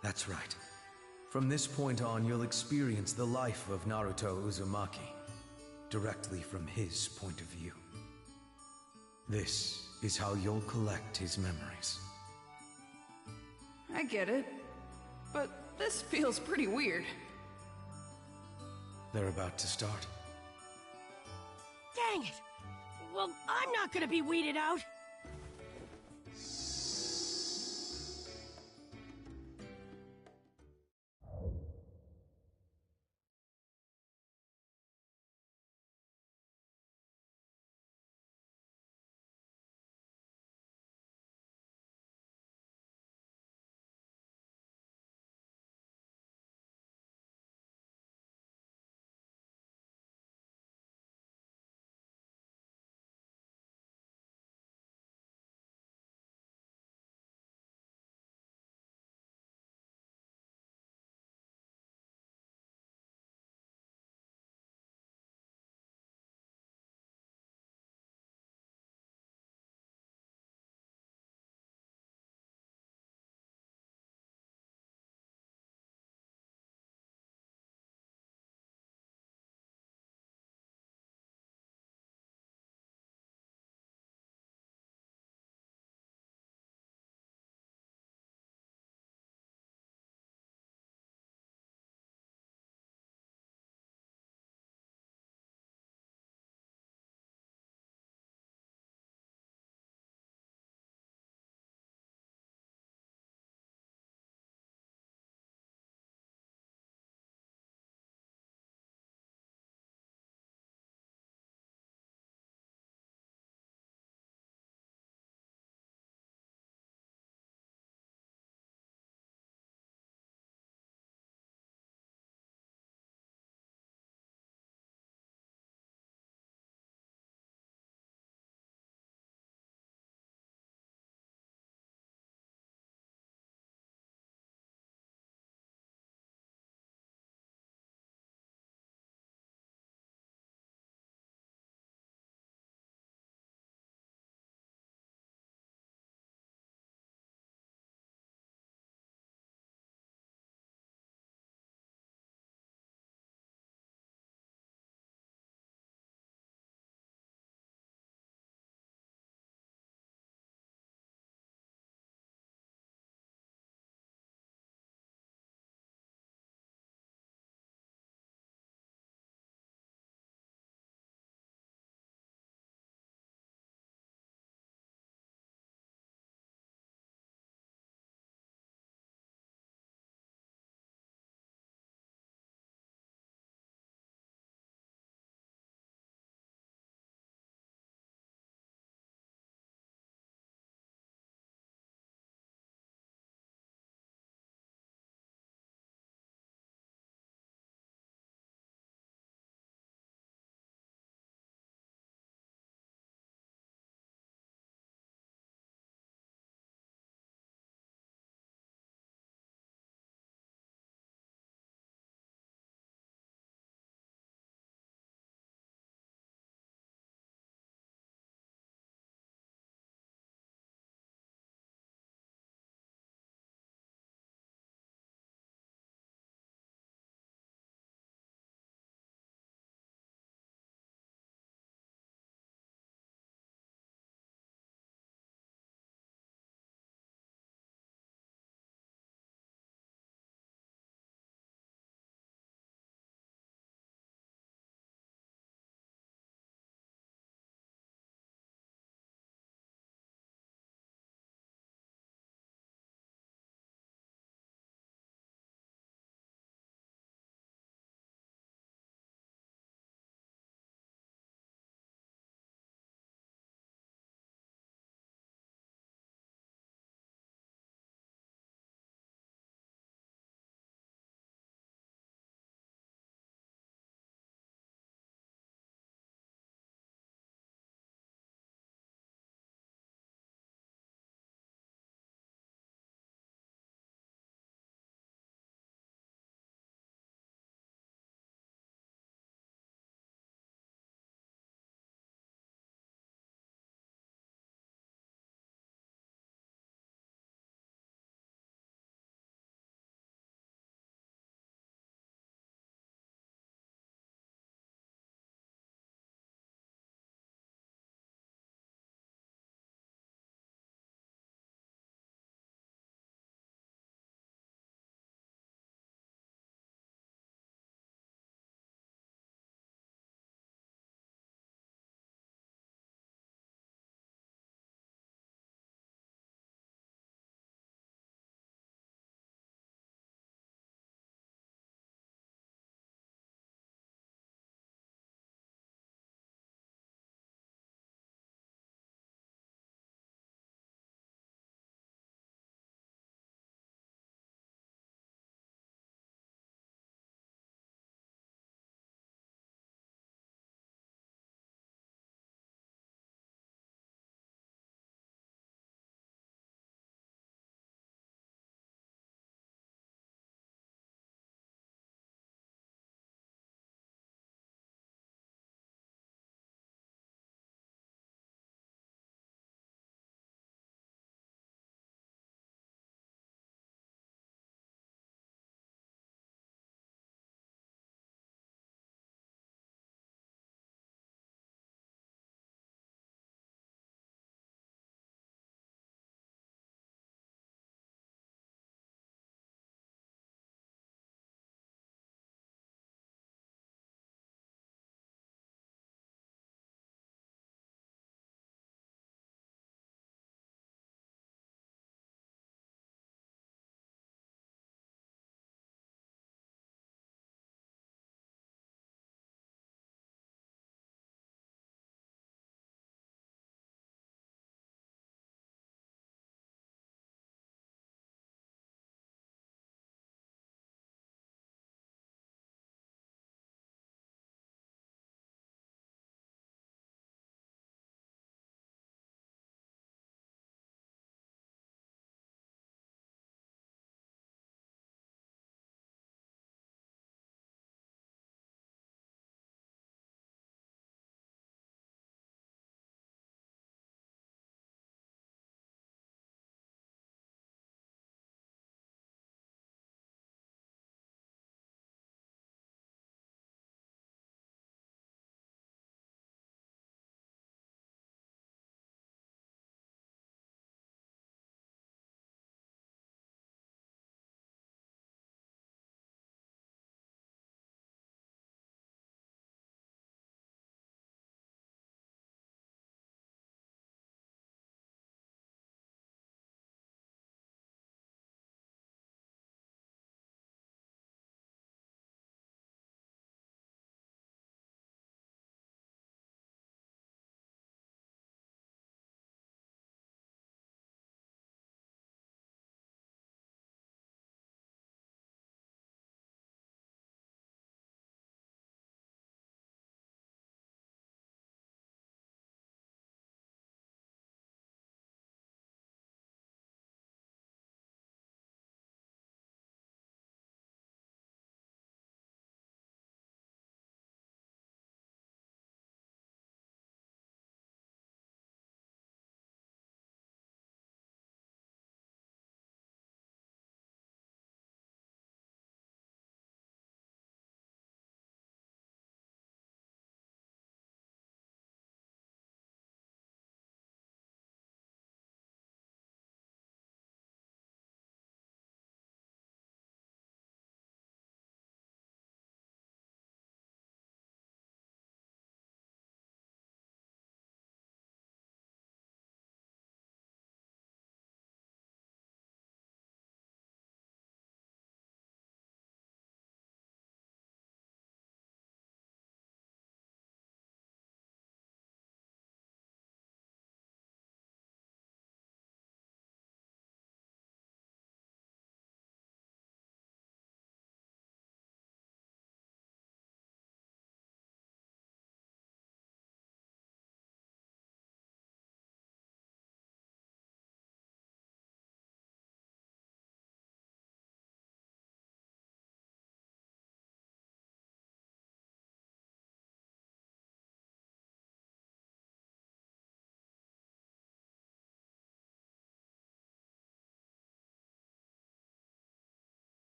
That's right. From this point on, you'll experience the life of Naruto Uzumaki, directly from his point of view. This is how you'll collect his memories. I get it, but this feels pretty weird. They're about to start. Dang it! Well, I'm not gonna be weeded out!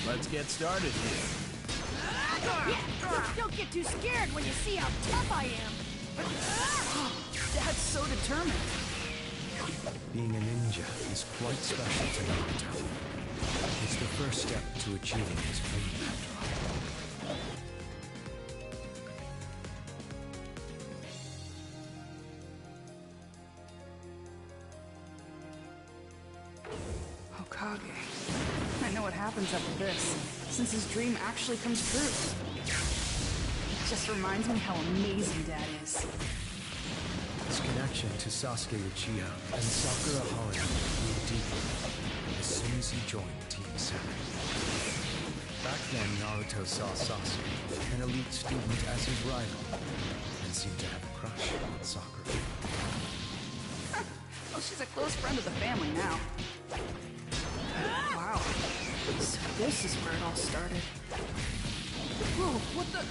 let's get started here. Don't get too scared when you see how tough I am. Dad's so determined. Being a ninja is quite special to Naruto. It's the first step to achieving his dream, after all. Hokage. I know what happens after this, since his dream actually comes true. It just reminds me how amazing Dad is. His connection to Sasuke Uchiha and Sakura Haruhi grew deeper as soon as he joined Team 7. Back then, Naruto saw Sasuke, an elite student, as his rival, and seemed to have a crush on Sakura. Well, she's a close friend of the family now. Wow. So this is where it all started. Whoa, what the?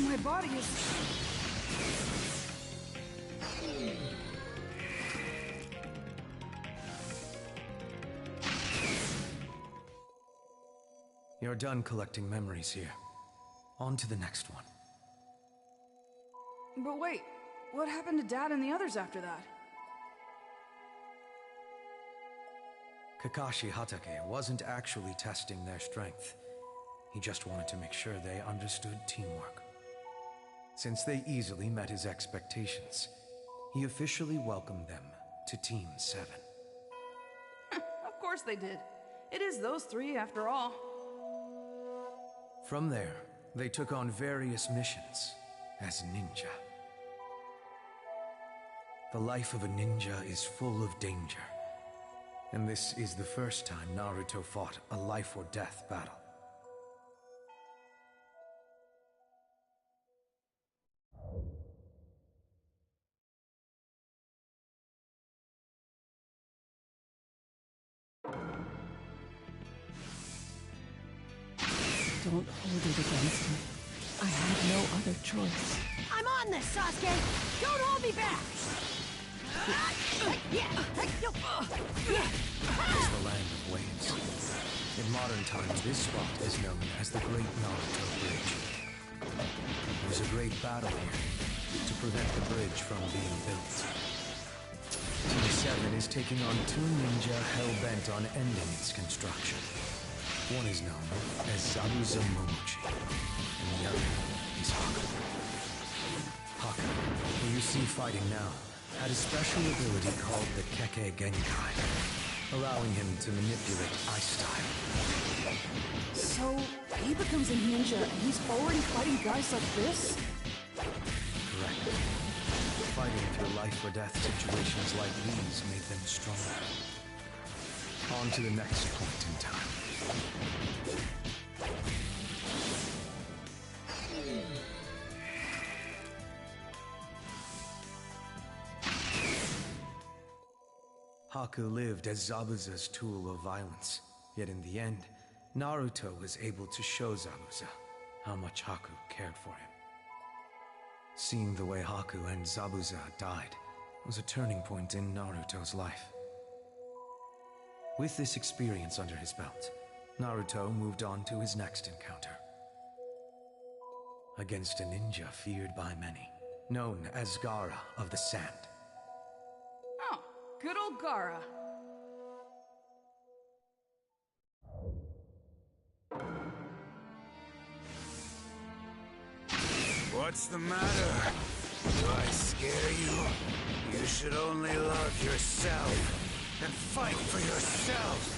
My body is... You're done collecting memories here. On to the next one. But wait, what happened to Dad and the others after that? Kakashi Hatake wasn't actually testing their strength. He just wanted to make sure they understood teamwork. Since they easily met his expectations, he officially welcomed them to Team 7. Of course they did. It is those three, after all. From there, they took on various missions as ninja. The life of a ninja is full of danger, and this is the first time Naruto fought a life-or-death battle. Don't hold it against me. I have no other choice. I'm on this, Sasuke! Don't hold me back! It's the land of waves. In modern times, this spot is known as the Great Naruto Bridge. There's a great battle here to prevent the bridge from being built. Team 7 is taking on two ninja hell-bent on ending its construction. One is known as Zabuza Momochi, and the other is Haku. Haku, who you see fighting now, had a special ability called the Kekkei Genkai, allowing him to manipulate ice style. So, he becomes a ninja and he's already fighting guys like this? Correct. Fighting through life-or-death situations like these made them stronger. On to the next point in time. Haku lived as Zabuza's tool of violence, yet in the end, Naruto was able to show Zabuza how much Haku cared for him. Seeing the way Haku and Zabuza died was a turning point in Naruto's life. With this experience under his belt, Naruto moved on to his next encounter. Against a ninja feared by many, known as Gaara of the Sand. Oh, good old Gaara. What's the matter? Do I scare you? You should only love yourself and fight for yourself.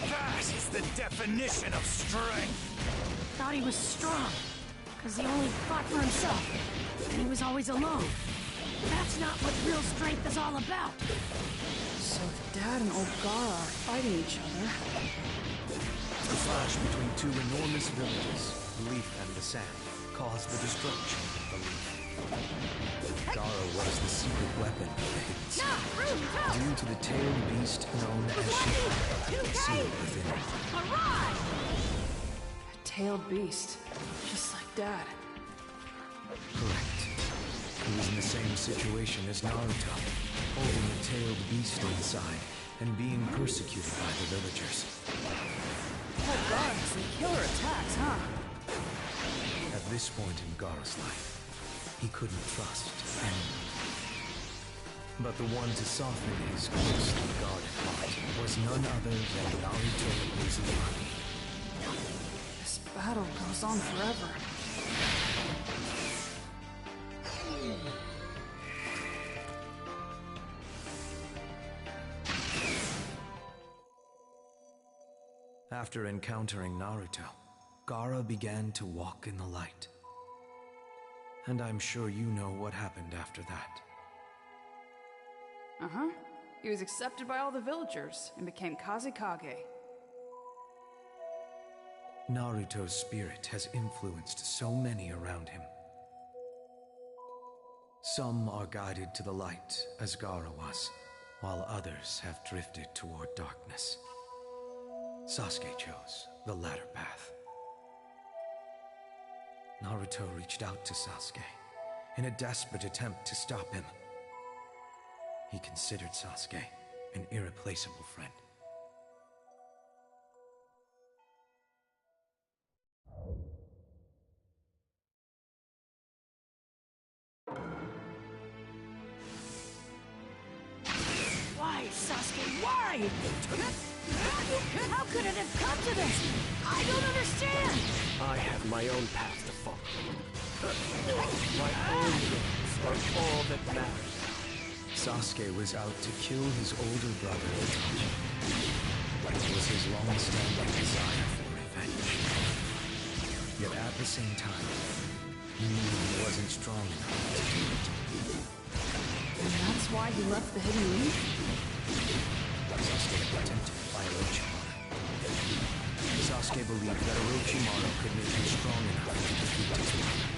That is the definition of strength. Thought he was strong, because he only fought for himself, and he was always alone. That's not what real strength is all about. So if Dad and old Gaara are fighting each other... The clash between two enormous villages, the Leaf and the Sand, caused the destruction of the Leaf. Gaara was the secret weapon of the Hidden Sand, due to the tailed beast known as Shikara, sealed within it. A tailed beast, just like Dad. Correct. He was in the same situation as Naruto, holding a tailed beast inside and being persecuted by the villagers. powerful guards and killer attacks, huh? At this point in Gara's life, he couldn't trust anyone. But the one to soften his closely guarded heart was none other than Naruto Uzumaki. This battle goes on forever. After encountering Naruto, Gaara began to walk in the light. And I'm sure you know what happened after that. Uh-huh. He was accepted by all the villagers and became Kazekage. Naruto's spirit has influenced so many around him. Some are guided to the light, as Gaara was, while others have drifted toward darkness. Sasuke chose the latter path. Naruto reached out to Sasuke in a desperate attempt to stop him. He considered Sasuke an irreplaceable friend. Why, Sasuke, why? How could it have come to this? I don't understand! I have my own path to follow. My own rules are all that matters. Sasuke was out to kill his older brother Itachi. It was his long-standing desire for revenge. Yet at the same time, he knew he wasn't strong enough to do it. And that's why he left the Hidden League? Sasuke was tempted by Orochimaru. Sasuke believed that Orochimaru could make him strong enough to defeat his brother.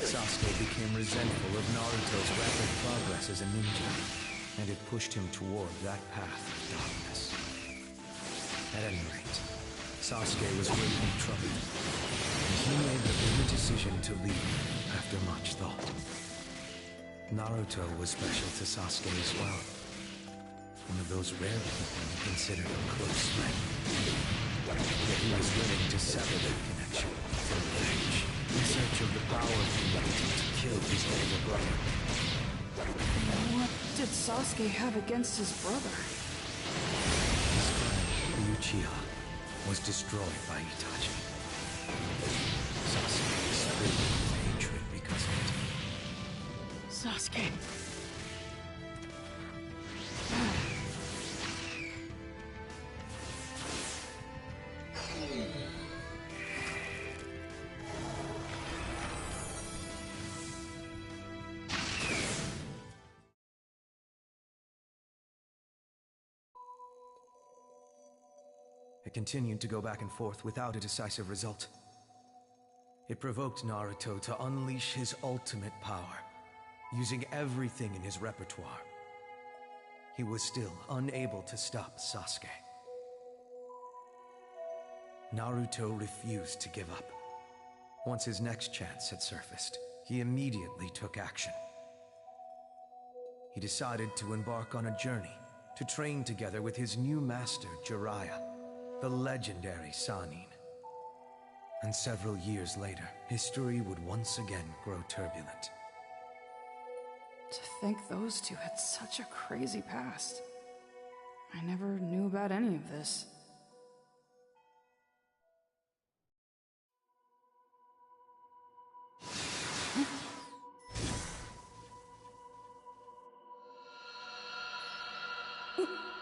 Sasuke became resentful of Naruto's rapid progress as a ninja, and it pushed him toward that path of darkness. At any rate, Sasuke was greatly troubled, and he made the big decision to leave after much thought. Naruto was special to Sasuke as well. One of those rare people he considered a close friend. Yet he was willing to sever that connection for revenge, in search of the power he needed to kill his older brother. What did Sasuke have against his brother? His friend, the Uchiha, was destroyed by Itachi. Sasuke was filled with hatred because of it. Sasuke. It continued to go back and forth without a decisive result. It provoked Naruto to unleash his ultimate power, using everything in his repertoire. He was still unable to stop Sasuke. Naruto refused to give up. Once his next chance had surfaced, he immediately took action. He decided to embark on a journey to train together with his new master, Jiraiya, the legendary Sannin. And several years later, history would once again grow turbulent. To think those two had such a crazy past. I never knew about any of this.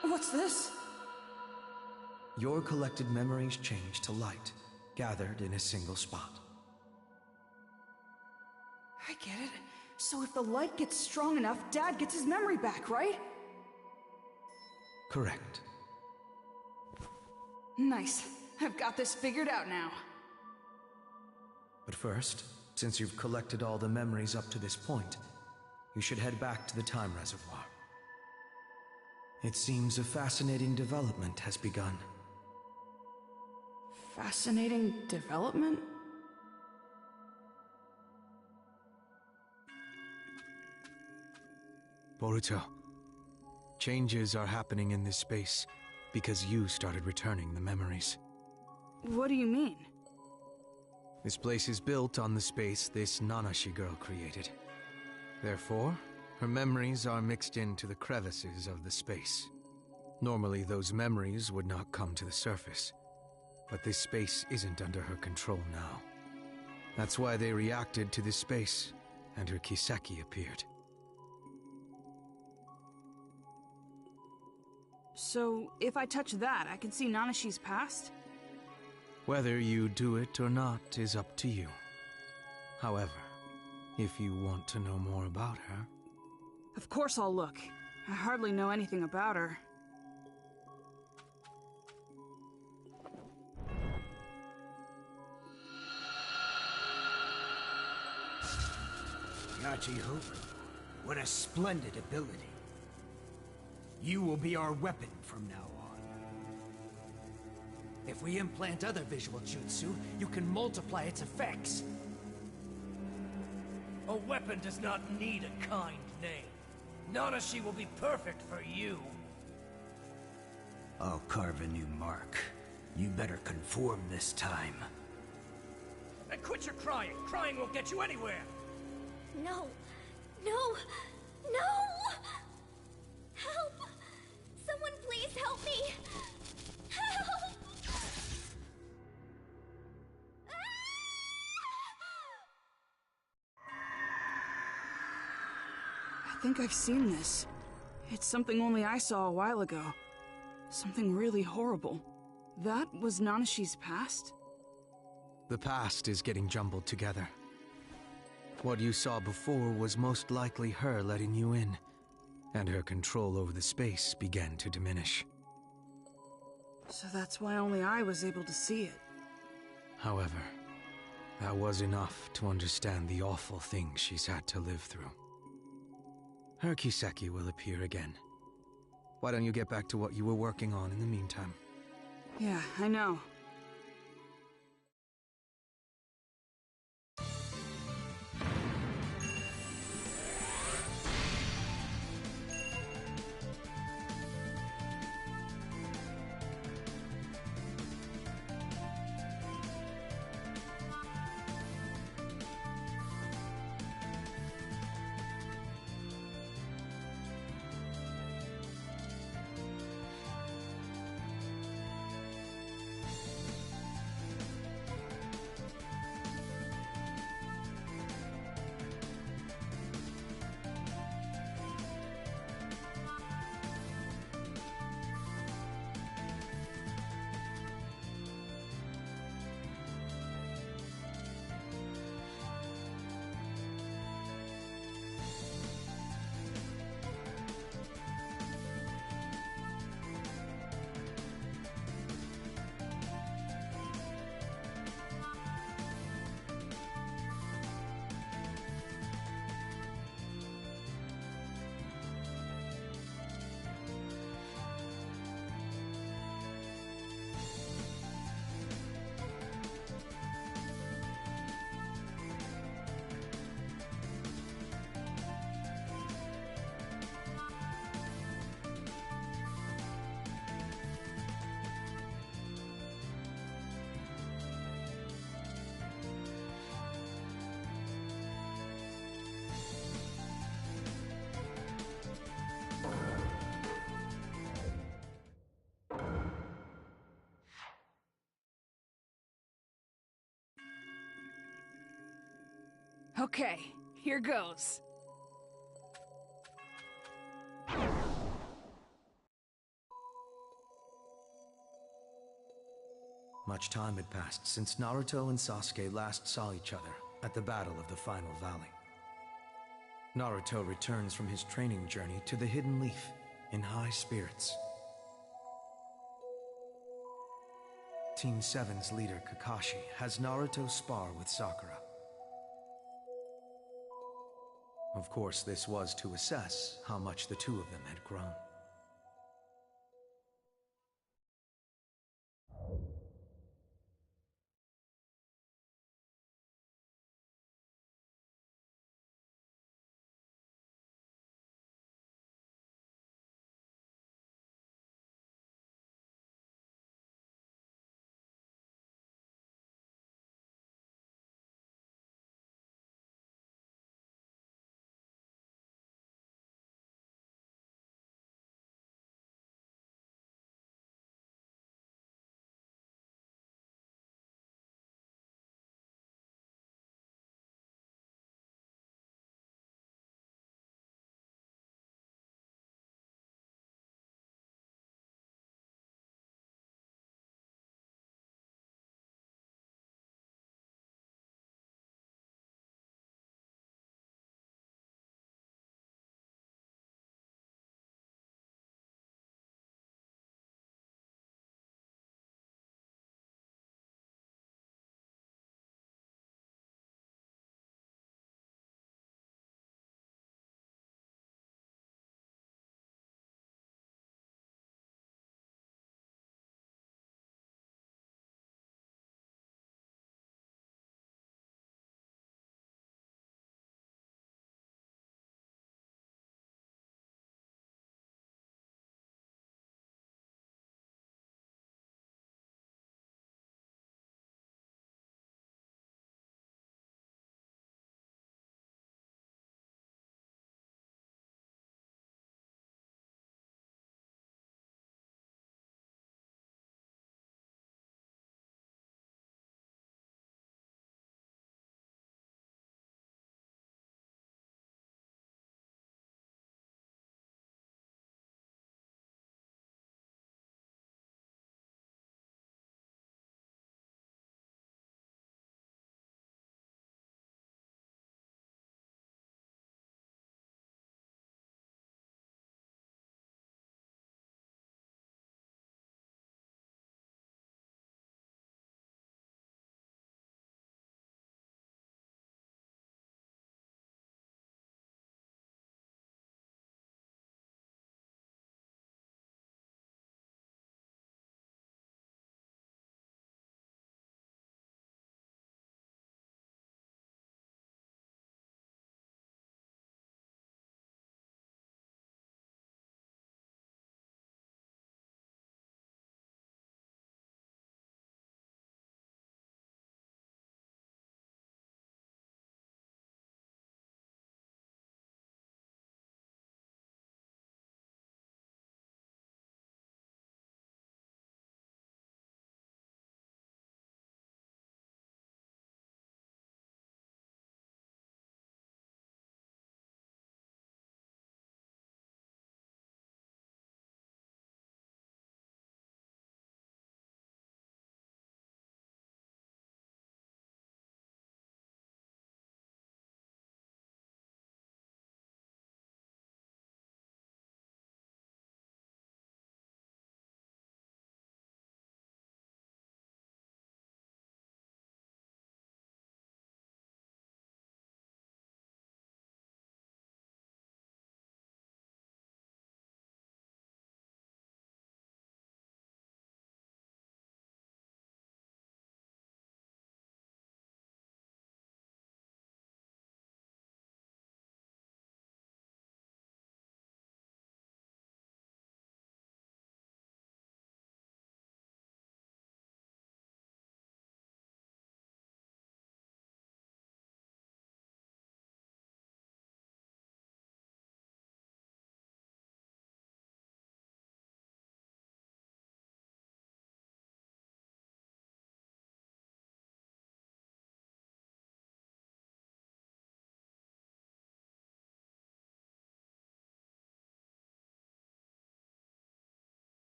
What's this? Your collected memories change to light, gathered in a single spot. I get it. So if the light gets strong enough, Dad gets his memory back, right? Correct. Nice. I've got this figured out now. But first, since you've collected all the memories up to this point, you should head back to the time reservoir. It seems a fascinating development has begun. Fascinating development? Boruto, changes are happening in this space, because you started returning the memories. What do you mean? This place is built on the space this Nanashi girl created. Therefore, her memories are mixed into the crevices of the space. Normally, those memories would not come to the surface, but this space isn't under her control now. That's why they reacted to this space, and her Kiseki appeared. So, if I touch that, I can see Nanashi's past? Whether you do it or not is up to you. However, if you want to know more about her... Of course I'll look. I hardly know anything about her. Yachi-Hope, what a splendid ability. You will be our weapon from now on. If we implant other visual jutsu, you can multiply its effects. A weapon does not need a kind name. Nanashi will be perfect for you. I'll carve a new mark. You better conform this time. And quit your crying. Crying won't get you anywhere. No! No! No! Help! Someone please help me! Help! I think I've seen this. It's something only I saw a while ago. Something really horrible. That was Nanashi's past? The past is getting jumbled together. What you saw before was most likely her letting you in, and her control over the space began to diminish. So that's why only I was able to see it. However, that was enough to understand the awful things she's had to live through. Her Kiseki will appear again. Why don't you get back to what you were working on in the meantime? Yeah, I know. Okay, here goes. Much time had passed since Naruto and Sasuke last saw each other at the Battle of the Final Valley. Naruto returns from his training journey to the Hidden Leaf in high spirits. Team 7's leader Kakashi has Naruto spar with Sakura. Of course, this was to assess how much the two of them had grown.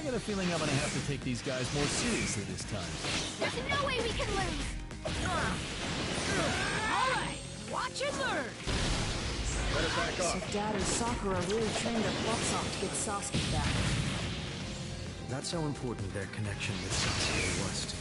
I got a feeling I'm gonna have to take these guys more seriously this time. There's no way we can lose! Alright, watch and learn! Better back up. So Dad and Sakura really trained their butts off to get Sasuke back. That's how important their connection with Sasuke was to them.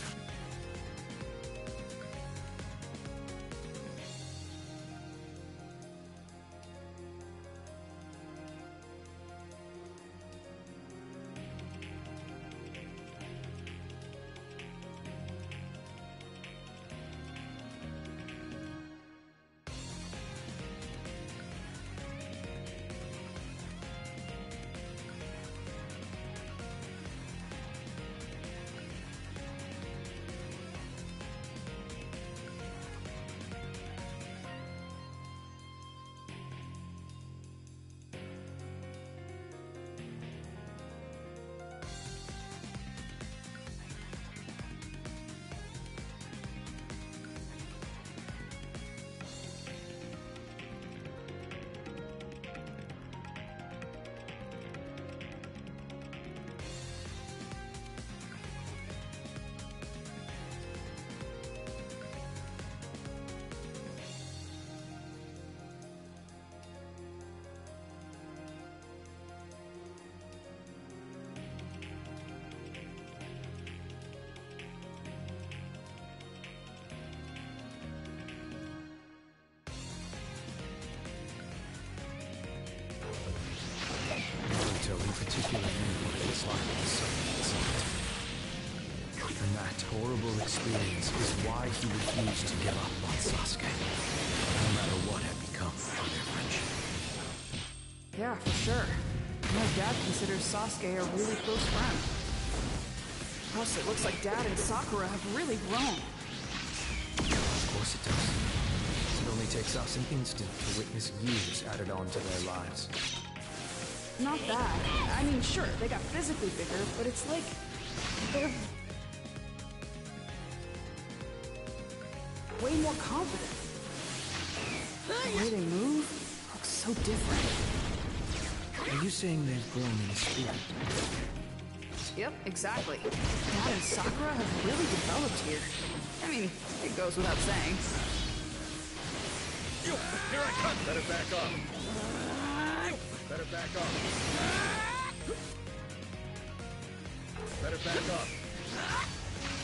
Naruto in particular knew what it was like to suffer inside. And that horrible experience is why he refused to give up on Sasuke, no matter what had become of their friendship. Yeah, for sure. My dad considers Sasuke a really close friend. Plus, it looks like Dad and Sakura have really grown. Of course it does. It only takes us an instant to witness years added on to their lives. Not that. I mean, sure, they got physically bigger, but it's like they're way more confident. The way they move looks so different. Are you saying they've grown in spirit? Yep, exactly. Dad and Sakura have really developed here. I mean, it goes without saying. You! Here I come! Better back off. Better back off. Better back off.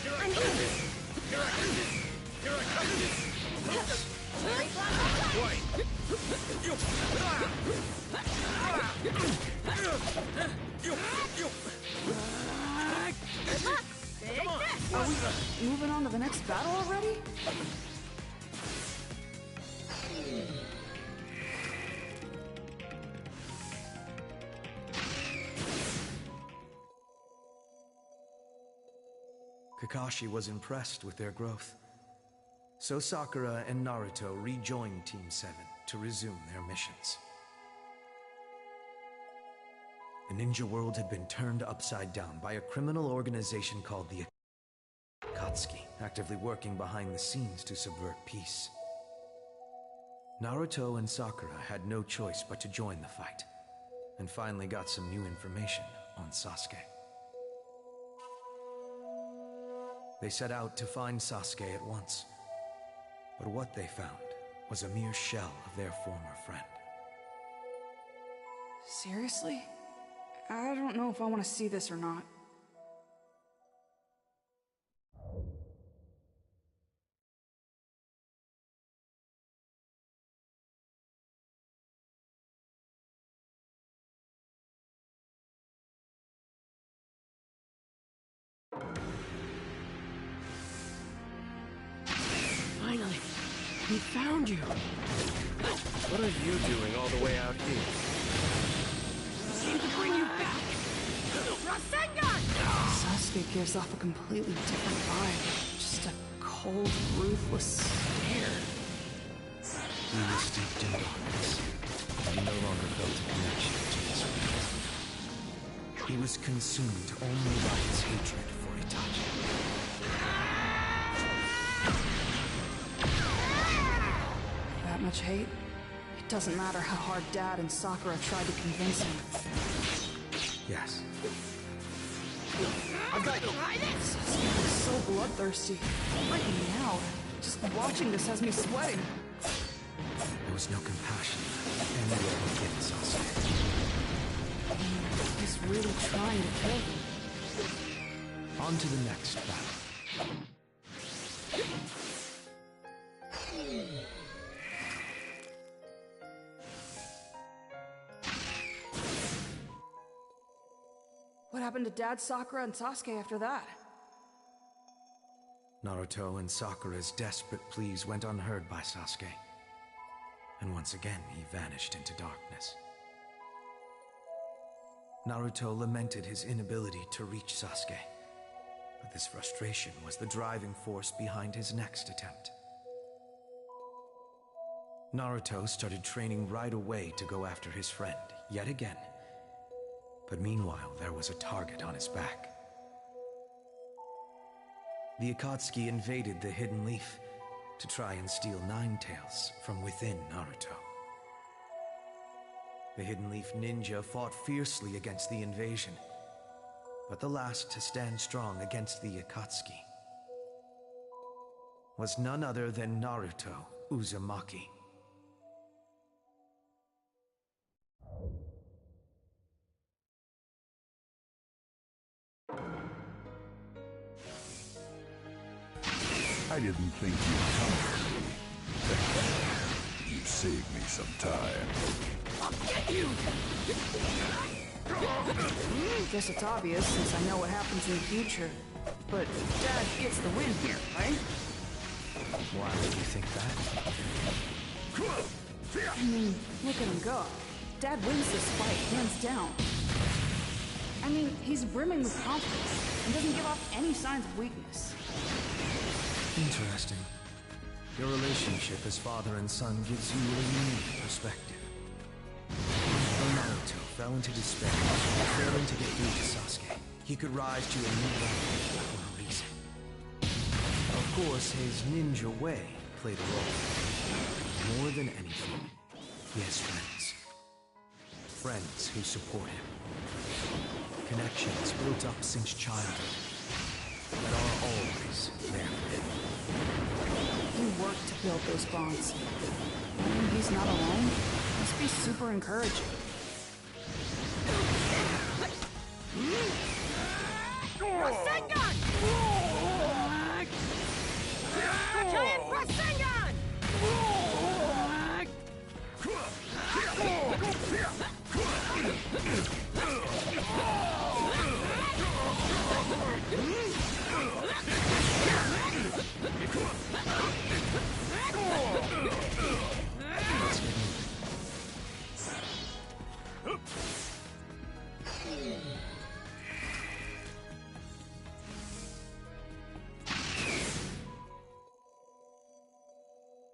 Here I come! Here I come! Here I come! Right! You! Come on! Are we moving on to the next battle already? Kakashi was impressed with their growth. So Sakura and Naruto rejoined Team 7 to resume their missions. The ninja world had been turned upside down by a criminal organization called the Akatsuki, actively working behind the scenes to subvert peace. Naruto and Sakura had no choice but to join the fight, and finally got some new information on Sasuke. They set out to find Sasuke at once, but what they found was a mere shell of their former friend. Seriously? I don't know if I want to see this or not. Finally, we found you. What are you doing all the way out here? Came to bring you back. Rasengan! Sasuke gives off a completely different vibe. Just a cold, ruthless stare. He was steeped in darkness, and he no longer felt a connection to his friends. He was consumed only by his hatred for Itachi. That much hate? It doesn't matter how hard Dad and Sakura tried to convince him. Yes. I've got you. He's so bloodthirsty. Right now, just watching this has me sweating. There was no compassion anywhere within Sasuke. He's really trying to kill him. On to the next battle. What happened to Dad, Sakura, and Sasuke after that? Naruto and Sakura's desperate pleas went unheard by Sasuke. And once again, he vanished into darkness. Naruto lamented his inability to reach Sasuke, but this frustration was the driving force behind his next attempt. Naruto started training right away to go after his friend, yet again. But meanwhile, there was a target on his back. The Akatsuki invaded the Hidden Leaf to try and steal Nine Tails from within Naruto. The Hidden Leaf ninja fought fiercely against the invasion, but the last to stand strong against the Akatsuki was none other than Naruto Uzumaki. I didn't think you'd come. You saved me some time. I'll get you! Guess it's obvious since I know what happens in the future. But Dad gets the win here, right? Why would you think that? I mean, look at him go. Dad wins this fight, hands down. I mean, he's brimming with confidence and doesn't give off any signs of weakness. Interesting. Your relationship as father and son gives you a unique perspective. When Naruto fell into despair, failing to get through to Sasuke, he could rise to a new level for a reason. Of course, his ninja way played a role. More than anything, he has friends. Friends who support him. Connections built up since childhood that are always there for him. He worked to build those bonds. Knowing he's not alone must be super encouraging. Rasengan! Giant Rasengan!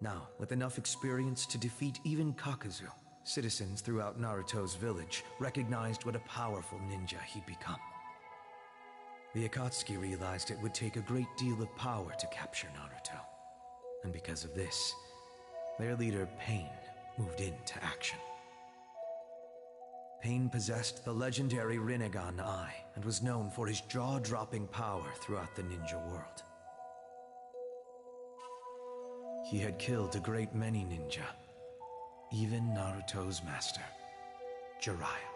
Now, with enough experience to defeat even Kakazu, citizens throughout Naruto's village recognized what a powerful ninja he'd become. The Akatsuki realized it would take a great deal of power to capture Naruto. And because of this, their leader, Pain, moved into action. Pain possessed the legendary Rinnegan Eye and was known for his jaw-dropping power throughout the ninja world. He had killed a great many ninja, even Naruto's master, Jiraiya.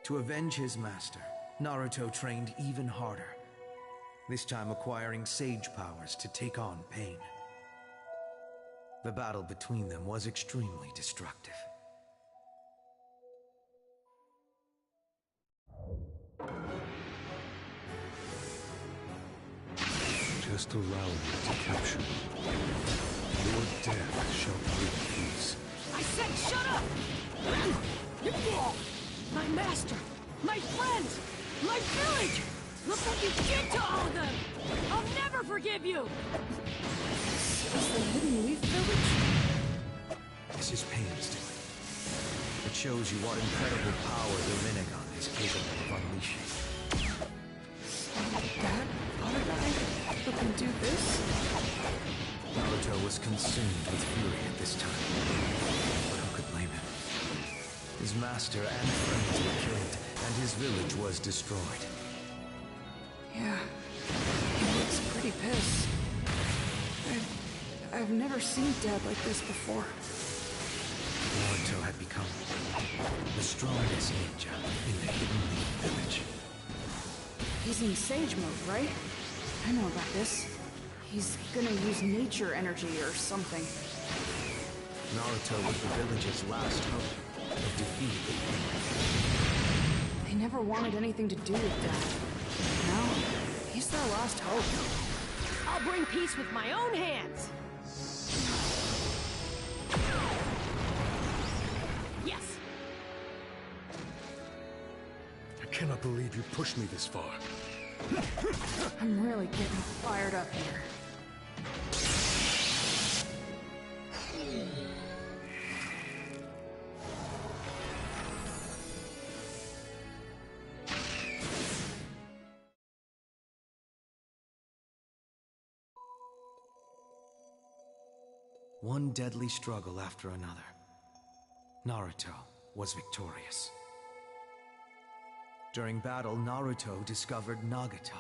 To avenge his master, Naruto trained even harder, this time acquiring sage powers to take on Pain. The battle between them was extremely destructive. Just allow me to capture you. Your death shall bring peace. I said shut up! My master! My friends! My village! Look what you did to all of them! I'll never forgive you! Is the Hidden Leaf Village? This is Pain's doing. It shows you what incredible power the Rinnegan is capable of unleashing. Dad? Father guy? Who can do this? Naruto was consumed with fury at this time. But who could blame him? His master and friends were killed, and his village was destroyed. Yeah, he looks pretty pissed. I've never seen Dad like this before. Naruto had become the strongest ninja in the Hidden Leaf village. He's in Sage mode, right? I know about this. He's gonna use nature energy or something. Naruto was the village's last hope of defeating the enemy. They never wanted anything to do with Dad. Now, he's their last hope. I'll bring peace with my own hands! Yes! I cannot believe you pushed me this far. I'm really getting fired up here. One deadly struggle after another. Naruto was victorious. During battle, Naruto discovered Nagata,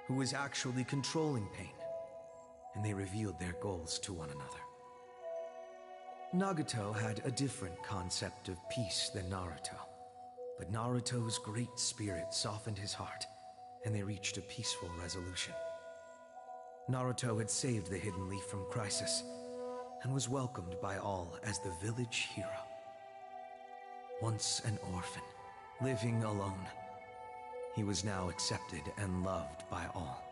who was actually controlling pain, and they revealed their goals to one another. Nagato had a different concept of peace than Naruto, but Naruto's great spirit softened his heart, and they reached a peaceful resolution. Naruto had saved the Hidden Leaf from crisis, and was welcomed by all as the village hero. Once an orphan, living alone, he was now accepted and loved by all.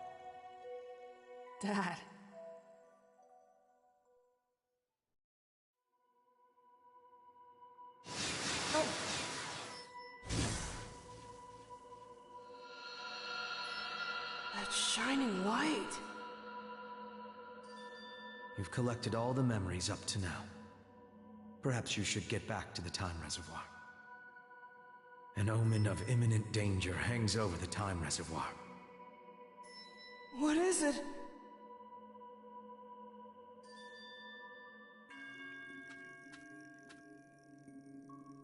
Dad. Oh. That shining light. You've collected all the memories up to now. Perhaps you should get back to the Time Reservoir. An omen of imminent danger hangs over the Time Reservoir. What is it?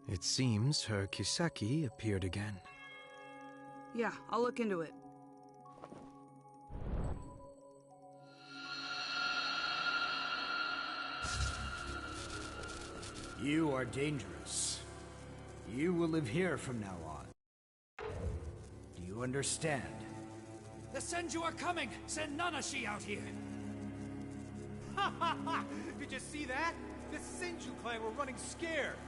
It seems her Kiseki appeared again. Yeah, I'll look into it. You are dangerous. You will live here from now on. Do you understand? The Senju are coming! Send Nanashi out here! Ha ha ha! Did you see that? The Senju clan were running scared.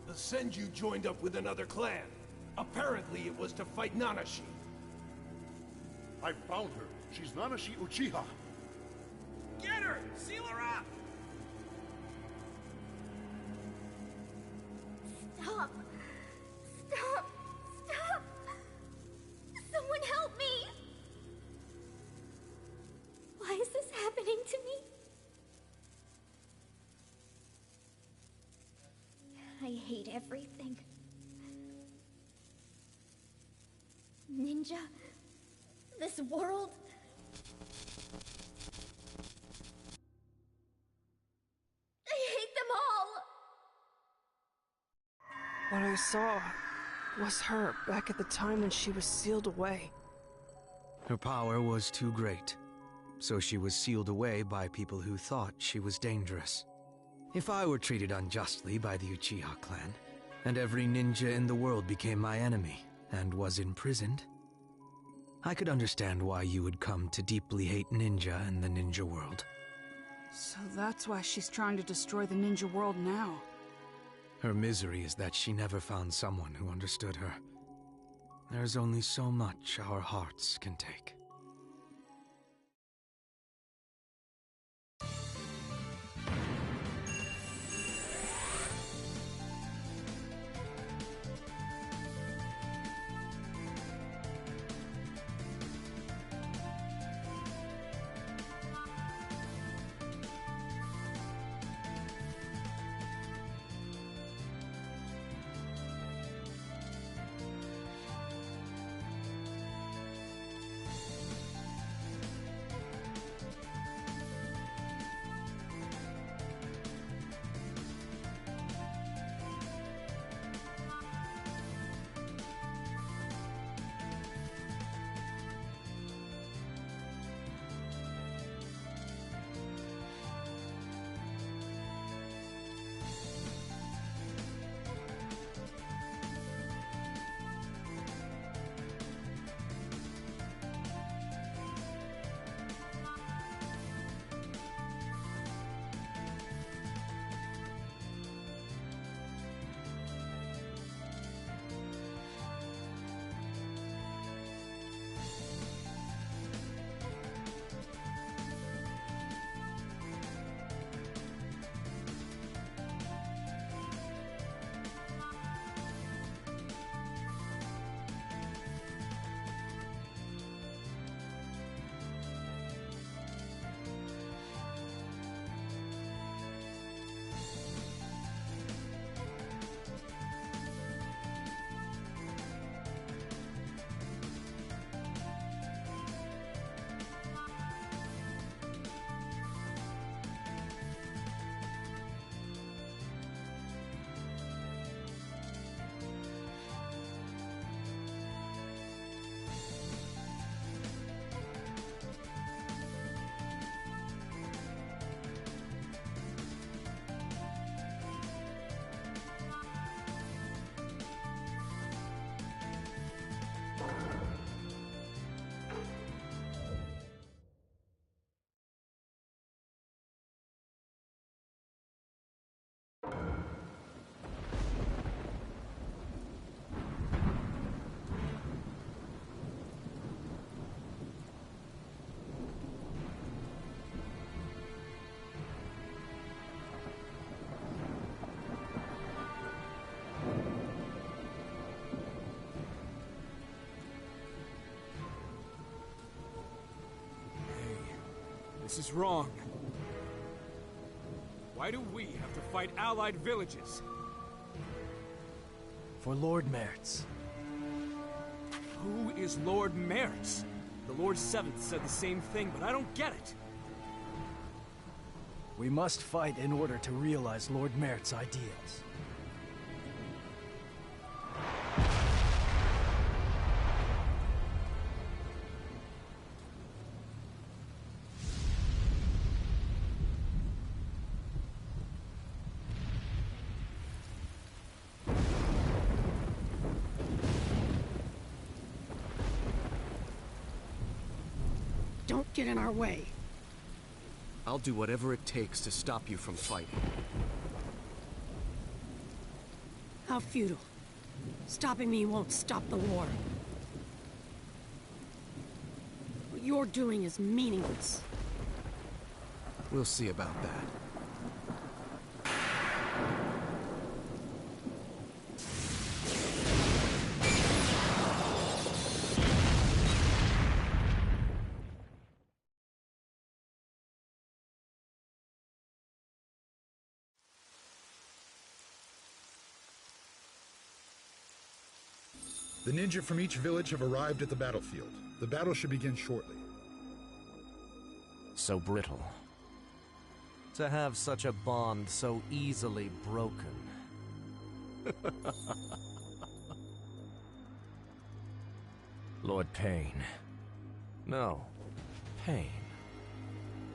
The Senju joined up with another clan. Apparently it was to fight Nanashi. I found her. She's Nanashi Uchiha. Get her! Seal her up! Stop! Stop! Stop! Someone help me! Why is this happening to me? I hate everything. Ninja? This world? I hate them all! What I saw was her back at the time when she was sealed away. Her power was too great, so she was sealed away by people who thought she was dangerous. If I were treated unjustly by the Uchiha clan, and every ninja in the world became my enemy and was imprisoned, I could understand why you would come to deeply hate ninja and the ninja world. So that's why she's trying to destroy the ninja world now. Her misery is that she never found someone who understood her. There's only so much our hearts can take. This is wrong. Why do we have to fight allied villages? For Lord Mertz. Who is Lord Mertz? The Lord Seventh said the same thing, but I don't get it. We must fight in order to realize Lord Mertz's ideals. Don't get in our way. I'll do whatever it takes to stop you from fighting. How futile. Stopping me won't stop the war. What you're doing is meaningless. We'll see about that. The ninja from each village have arrived at the battlefield. The battle should begin shortly. So brittle. To have such a bond so easily broken. Lord Pain. No, Pain.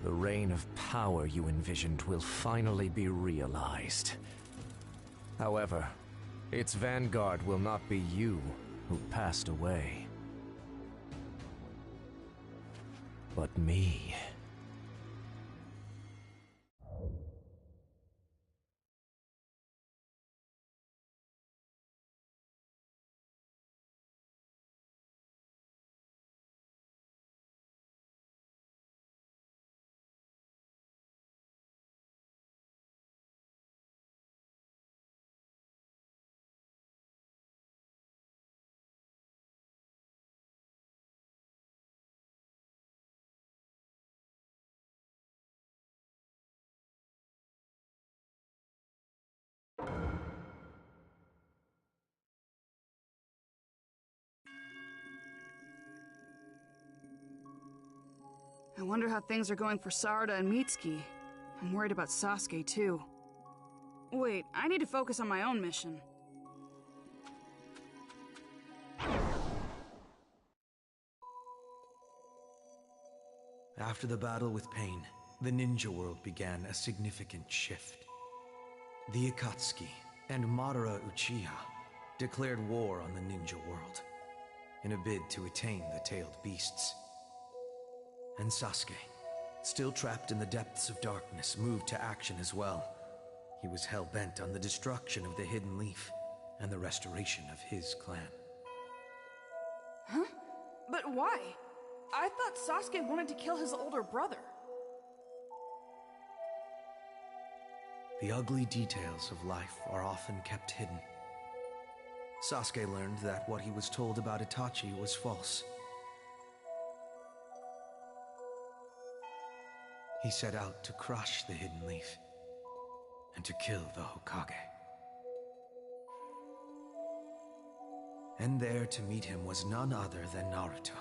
The reign of power you envisioned will finally be realized. However, its vanguard will not be you who passed away, but me. I wonder how things are going for Sarada and Mitsuki. I'm worried about Sasuke, too. Wait, I need to focus on my own mission. After the battle with Pain, the ninja world began a significant shift. The Akatsuki and Madara Uchiha declared war on the ninja world in a bid to attain the tailed beasts. And Sasuke, still trapped in the depths of darkness, moved to action as well. He was hell-bent on the destruction of the Hidden Leaf and the restoration of his clan. Huh? But why? I thought Sasuke wanted to kill his older brother. The ugly details of life are often kept hidden. Sasuke learned that what he was told about Itachi was false. He set out to crush the Hidden Leaf and to kill the Hokage. And there to meet him was none other than Naruto,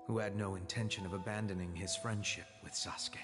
who had no intention of abandoning his friendship with Sasuke.